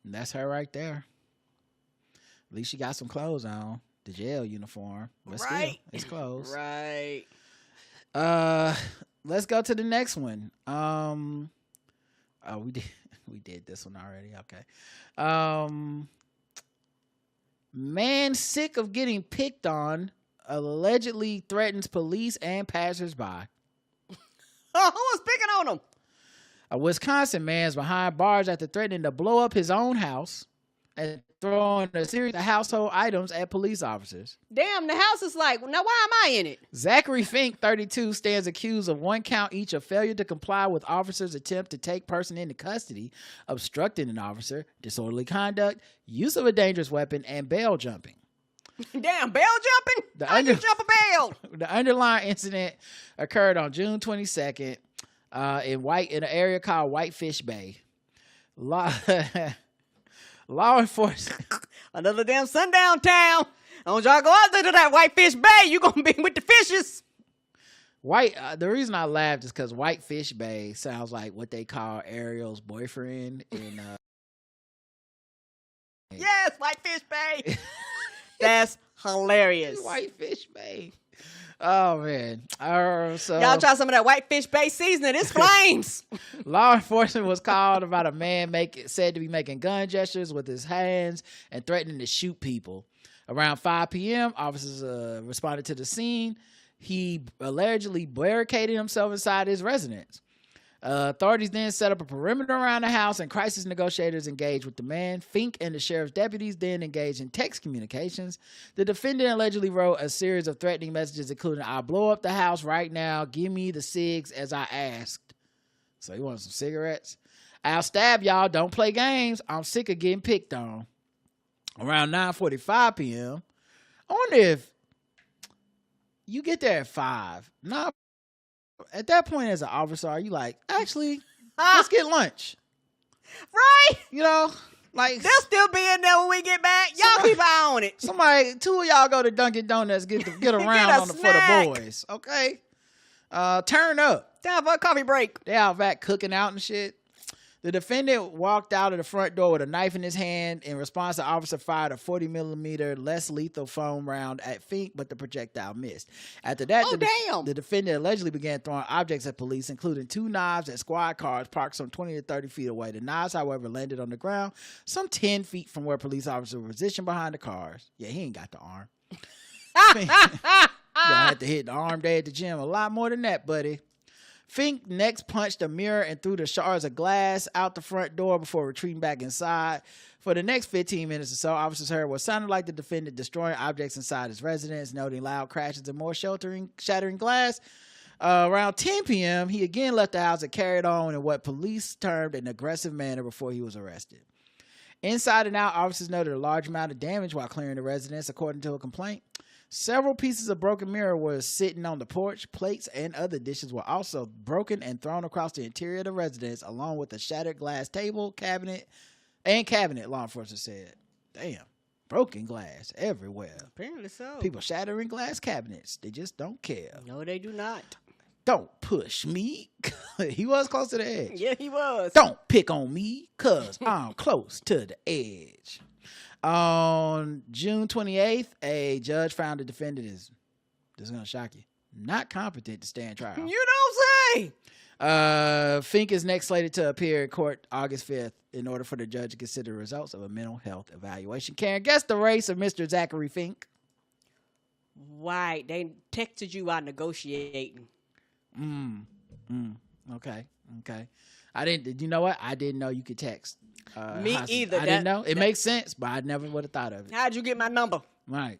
And that's her right there. At least she got some clothes on. The jail uniform. But still, it's clothes. Right. Let's go to the next one. We did this one already. Okay. Man sick of getting picked on allegedly threatens police and passersby. Who was picking on him? A Wisconsin man's behind bars after threatening to blow up his own house and throwing a series of household items at police officers. Damn, the house is like, now why am I in it? Zachary Fink, 32, stands accused of one count each of failure to comply with officers' attempt to take person into custody, obstructing an officer, disorderly conduct, use of a dangerous weapon, and bail jumping. Damn, bail jumping? How you jump a bail? The underlying incident occurred on June 22nd in an area called White Fish Bae. Law enforcement. Another damn sundown town. Don't y'all go out there to that White Fish Bay. You gonna be with the fishes. The reason I laughed is because White Fish Bae sounds like what they call Ariel's boyfriend in Yes, White Fish Bay. That's hilarious. White Fish Bae. Oh man! So y'all try some of that White Fish Bay seasoning. It's flames. Law enforcement was called about a man said to be making gun gestures with his hands and threatening to shoot people. Around 5 p.m., officers responded to the scene. He allegedly barricaded himself inside his residence. Authorities then set up a perimeter around the house, and crisis negotiators engaged with the man. Fink and the sheriff's deputies then engaged in text communications. The defendant allegedly wrote a series of threatening messages, including, "I'll blow up the house right now. Give me the cigs as I asked." So he wanted some cigarettes. "I'll stab y'all. Don't play games. I'm sick of getting picked on." Around 9:45 p.m., I wonder if you get there at 5. At that point, as an officer, are you like, actually, let's get lunch? Right? You know, like they'll still be in there when we get back. Y'all keep eye on it. Two of y'all go to Dunkin' Donuts, get around for the boys. Okay, turn up. Time for a coffee break. They out back cooking out and shit. The defendant walked out of the front door with a knife in his hand. In response, the officer fired a 40-millimeter less lethal foam round at Fink, but the projectile missed. After that, the defendant allegedly began throwing objects at police, including 2 knives at squad cars parked some 20 to 30 feet away. The knives, however, landed on the ground some 10 feet from where police officers were positioned behind the cars. Yeah, he ain't got the arm. Y'all had to hit the arm day at the gym a lot more than that, buddy. Fink next punched a mirror and threw the shards of glass out the front door before retreating back inside. For the next 15 minutes or so, officers heard what sounded like the defendant destroying objects inside his residence, noting loud crashes and more shattering glass. Around 10 p.m., he again left the house and carried on in what police termed an aggressive manner before he was arrested. Inside and out, officers noted a large amount of damage while clearing the residence, according to a complaint. Several pieces of broken mirror were sitting on the porch. Plates and other dishes were also broken and thrown across the interior of the residence, along with a shattered glass table, cabinet, law enforcement said. Damn. Broken glass everywhere. Apparently so. People shattering glass cabinets. They just don't care. No, they do not. Don't push me. He was close to the edge. Yeah, he was. Don't pick on me, because I'm close to the edge. On June 28th, a judge found the defendant is, this is going to shock you, not competent to stand trial. You don't say! Fink is next slated to appear in court August 5th in order for the judge to consider the results of a mental health evaluation. Karen, guess the race of Mr. Zachary Fink. Right. They texted you while negotiating. Okay. I didn't, you know what? I didn't know you could text. Me either. I didn't know. It makes sense, but I never would have thought of it. How'd you get my number? Right.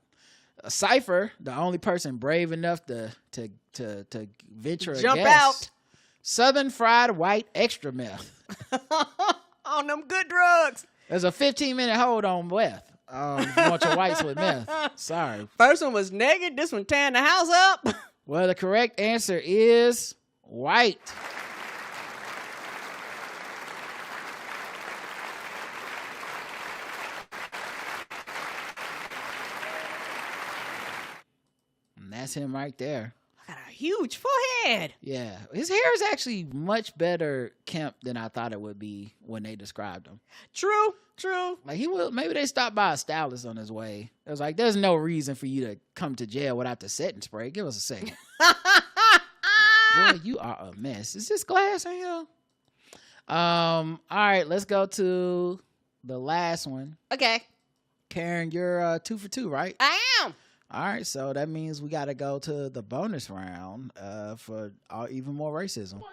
Cypher, the only person brave enough to venture a Jump guess. Out. Southern Fried White Extra Meth. On them good drugs. There's a 15-minute hold on meth. You want your whites with meth. Sorry. First one was naked. This one tearing the house up. Well, the correct answer is white. And that's him right there. Got a huge forehead. Yeah. His hair is actually much better kempt than I thought it would be when they described him. True. Like maybe they stopped by a stylist on his way. It was like, there's no reason for you to come to jail without the setting spray. Give us a second. Boy, you are a mess. Is this glass in here? All right, let's go to the last one. Okay. Karen, you're 2 for 2, right? I am. All right, so that means we got to go to the bonus round for even more racism.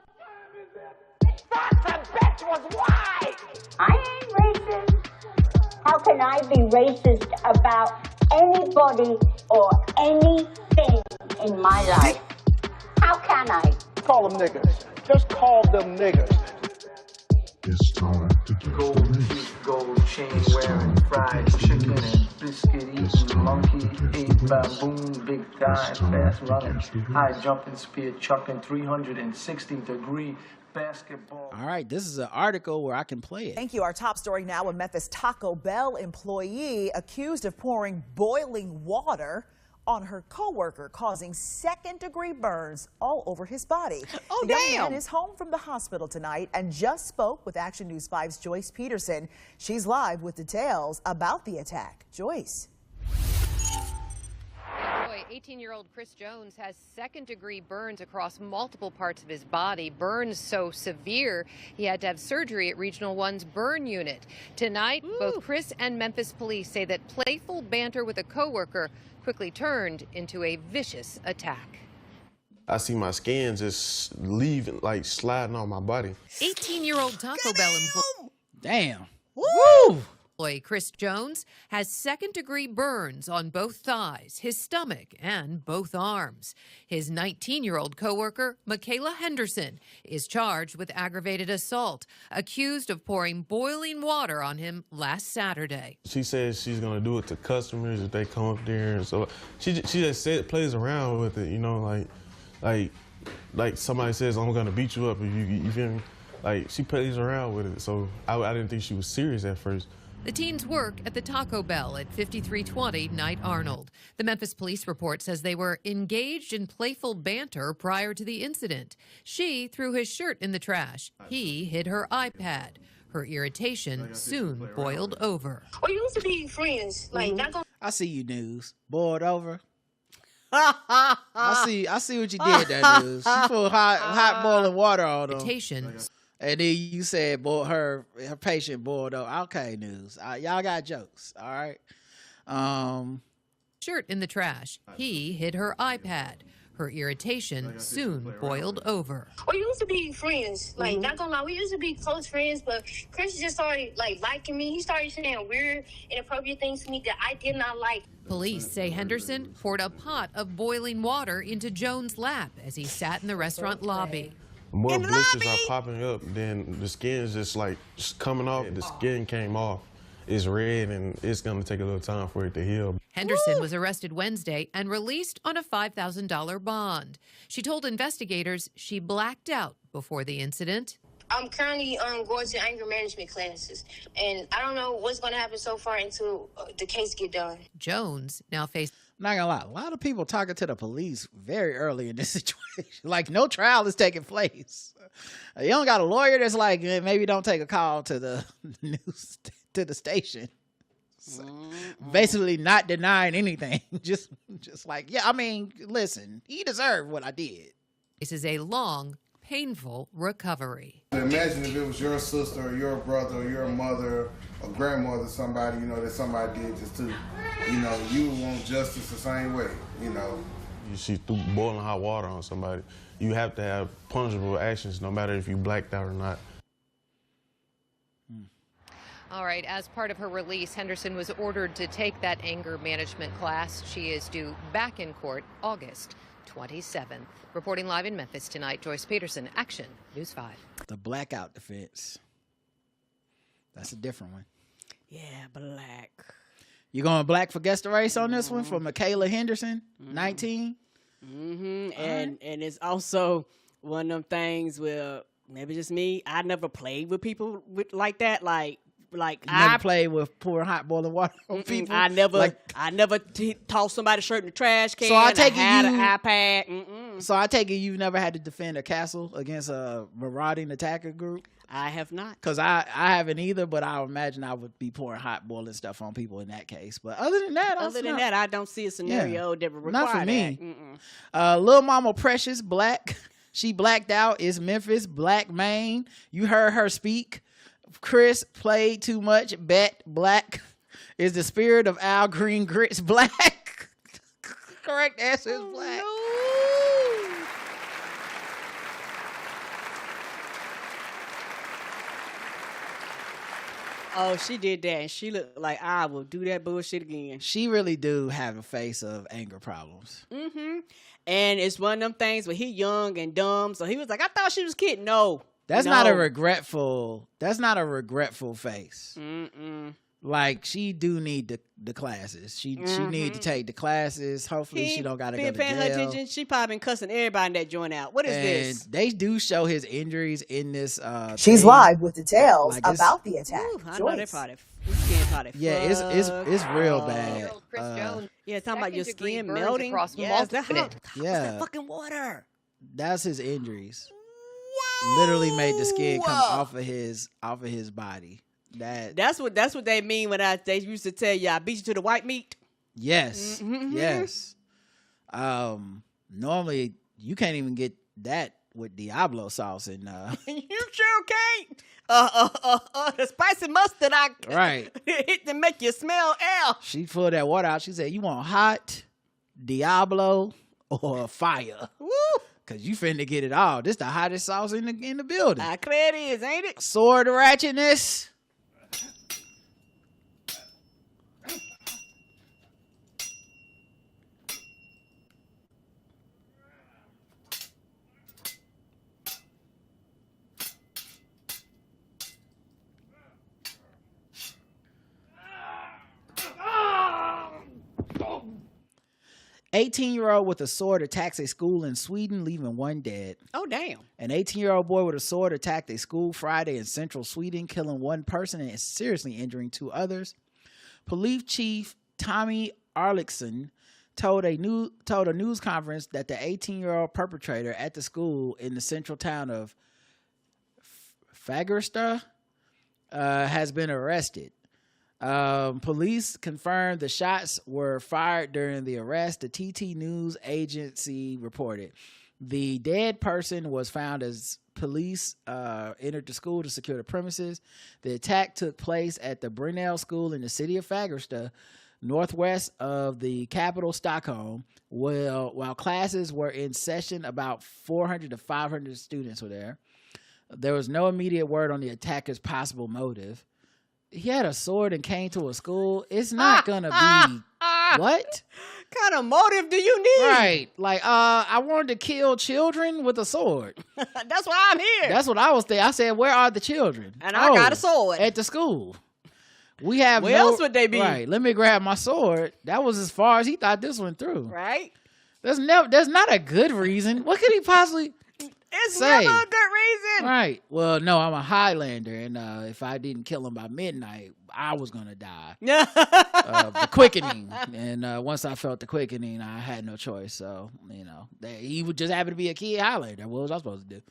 The bitch was white! I ain't racist. How can I be racist about anybody or anything in my life? How can I? Call them niggers. Just call them niggers. It's time to get Gold teeth, gold chain wearing, fried chicken and biscuit eating, monkey ate baboon, big thigh, fast running, high jumping, spear chucking, 360-degree basketball. All right, this is an article where I can play it. Thank you. Our top story now: a Memphis Taco Bell employee accused of pouring boiling water on her coworker, causing second-degree burns all over his body. Oh, the young damn. man is home from the hospital tonight and just spoke with Action News 5's Joyce Peterson. She's live with details about the attack. Joyce. 18-year-old Chris Jones has second-degree burns across multiple parts of his body. Burns so severe he had to have surgery at Regional 1's burn unit. Tonight, both Chris and Memphis police say that playful banter with a coworker quickly turned into a vicious attack. I see my skin just leaving, like sliding on my body. 18-year-old Taco Bell employee. Damn. Woo! Chris Jones has second-degree burns on both thighs, his stomach, and both arms. His 19-year-old coworker, Michaela Henderson, is charged with aggravated assault, accused of pouring boiling water on him last Saturday. She says she's gonna do it to customers if they come up there, and so she just plays around with it, you know, like somebody says, I'm gonna beat you up if you feel me? Like, she plays around with it, so I didn't think she was serious at first. The teens work at the Taco Bell at 5320 Knight Arnold. The Memphis police report says they were engaged in playful banter prior to the incident. She threw his shirt in the trash. He hid her iPad. Her irritation soon boiled over. We used to be friends. Like, not gonna... I see you, News. Boiled over. I see what you did there, News. She put hot boiling water on them. Irritation. And then you said her patient boiled over. Okay, News. Y'all got jokes, all right? Shirt in the trash. He hid her iPad. Her irritation soon boiled over. We used to be friends. Like, not gonna lie, we used to be close friends, but Chris just started, like, liking me. He started saying weird, inappropriate things to me that I did not like. Police say Henderson poured a pot of boiling water into Jones' lap as he sat in the restaurant lobby. More blisters are popping up, then the skin's just coming off. The skin came off. It's red, and it's going to take a little time for it to heal. Henderson was arrested Wednesday and released on a $5,000 bond. She told investigators she blacked out before the incident. I'm currently going to anger management classes, and I don't know what's going to happen so far until the case get done. Jones now faces... Not gonna lie, a lot of people talking to the police very early in this situation. Like, no trial is taking place. You don't got a lawyer that's like, maybe don't take a call to the news, to the station. So, basically not denying anything. Just like, yeah, I mean, listen, he deserved what I did. This is a long, painful recovery. Imagine if it was your sister or your brother or your mother or grandmother, somebody, that somebody did this to. You would want justice the same way, She threw boiling hot water on somebody. You have to have punishable actions no matter if you blacked out or not. All right, as part of her release, Henderson was ordered to take that anger management class. She is due back in court August 27th. Reporting live in Memphis tonight, Joyce Peterson, Action News 5. The blackout defense. That's a different one. Yeah, black. You going black for guest the race on this one for Michaela Henderson, 19? And it's also one of them things where maybe just me, I never played with people like that. Like I played with pouring hot boiling water on people. I never tossed somebody's shirt in the trash can. So I take it had an iPad. So I take it you've never had to defend a castle against a marauding attacker group. I have not. Because I haven't either, but I imagine I would be pouring hot boiling stuff on people in that case. But other than that, I don't see a scenario that would require not for me. that. Lil Mama Precious, black. She blacked out. Is Memphis, black Maine. You heard her speak. Chris played too much. Bet black. Is the spirit of Al Green Grits black? Correct answer is black. Oh, she did that, and she looked like I will do that bullshit again. She really do have a face of anger problems. And it's one of them things where he young and dumb, so he was like, I thought she was kidding. No. That's not a regretful face. Like, she do need the classes. She need to take the classes. Hopefully she don't gotta go to paying jail. her attention. She probably been cussing everybody in that joint out. What is this? They do show his injuries in this She's thing. live with details Like, it's- about the attack. I know that probably. Skin probably Yeah, it's real bad. Yeah, talking about your skin burns melting. across Yes, multiple- Yeah, fucking water. that's his injuries. Literally made the skin come off of his body. That's what they mean when they used to tell you I beat you to the white meat. Yes, yes. Normally you can't even get that with Diablo sauce and You sure can't. The spicy mustard right. It to make you smell air. She pulled that water out. She said, "You want hot, Diablo, or fire? Woo! Cause you finna get it all. This the hottest sauce in the building. I clear it is, ain't it? Sword of ratchetness." "18-year-old with a sword attacks a school in Sweden, leaving one dead." Oh, damn. An 18-year-old boy with a sword attacked a school Friday in central Sweden, killing one person and seriously injuring two others. Police Chief Tommy Arliksson told a news conference that the 18-year-old perpetrator at the school in the central town of Fagersta has been arrested. Police confirmed the shots were fired during the arrest. The TT News agency reported. The dead person was found as police entered the school to secure the premises. The attack took place at the Brunel School in the city of Fagersta, northwest of the capital, Stockholm. While classes were in session, about 400 to 500 students were there. There was no immediate word on the attacker's possible motive. He had a sword and came to a school. It's not gonna be what kind of motive do you need? Right, like I wanted to kill children with a sword. That's why I'm here. That's what I was thinking. I said, where are the children? And I got a sword at the school. We have where else would they be? Right, let me grab my sword. That was as far as he thought this went through. Right. There's not a good reason. What could he possibly It's say? never a good reason. Right. Well, no, I'm a Highlander, and if I didn't kill him by midnight, I was gonna die. The quickening, and once I felt the quickening, I had no choice. So he would just happen to be a kid Highlander. What was I supposed to do?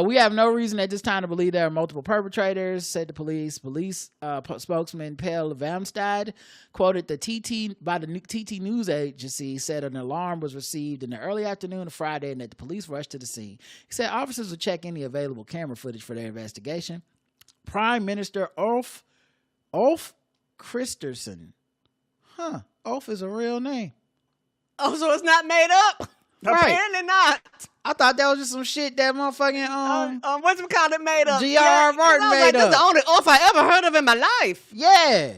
We have no reason at this time to believe there are multiple perpetrators, said the police. Police spokesman Pelle Vamstad quoted the TT news agency, said an alarm was received in the early afternoon of Friday and that the police rushed to the scene. He said officers will check any available camera footage for their investigation. Prime Minister Ulf Kristersson. Ulf is a real name. Oh, so it's not made up? Right. Apparently not. I thought that was just some shit that motherfucking what's it called? It made up. G.R.R. Martin made up. That's the only Ulf I ever heard of in my life. Yeah,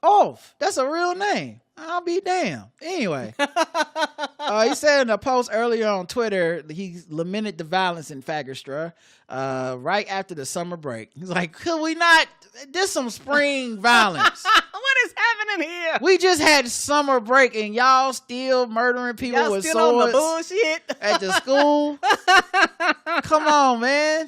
Ulf. That's a real name. I'll be damned. Anyway, he said in a post earlier on Twitter, he lamented the violence in Fagerstra right after the summer break. He's like, could we not? There's some spring violence. What is happening here? We just had summer break and y'all still murdering people y'all with still swords on the bullshit at the school. Come on, man.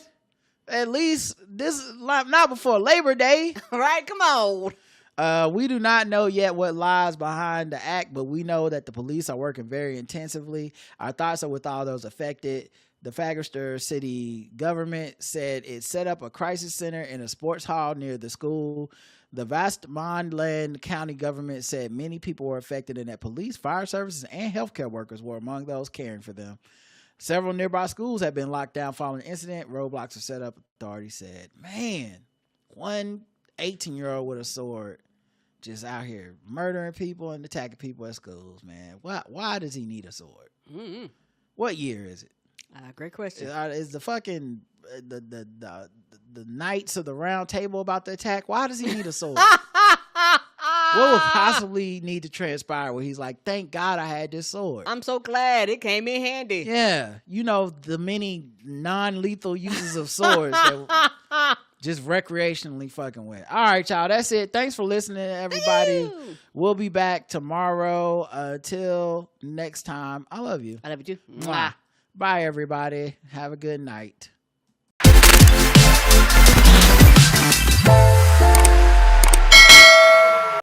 At least this is not before Labor Day. Right? Come on. We do not know yet what lies behind the act, but we know that the police are working very intensively. Our thoughts are with all those affected. The Fagerstra city government said it set up a crisis center in a sports hall near the school. The Västmanland County government said many people were affected and that police, fire services, and healthcare workers were among those caring for them. Several nearby schools have been locked down following the incident. Roadblocks are set up, authorities said. Man, one 18-year-old with a sword just out here murdering people and attacking people at schools, man. Why does he need a sword? Mm-hmm. What year is it? Great question. Is the fucking the Knights of the Round Table about to attack? Why does he need a sword? What would possibly need to transpire where he's like, thank God I had this sword. I'm so glad it came in handy. Yeah. The many non-lethal uses of swords that just recreationally fucking with. All right, y'all. That's it. Thanks for listening, everybody. Ew. We'll be back tomorrow. Until next time, I love you. I love you too. Mwah. Bye, everybody. Have a good night.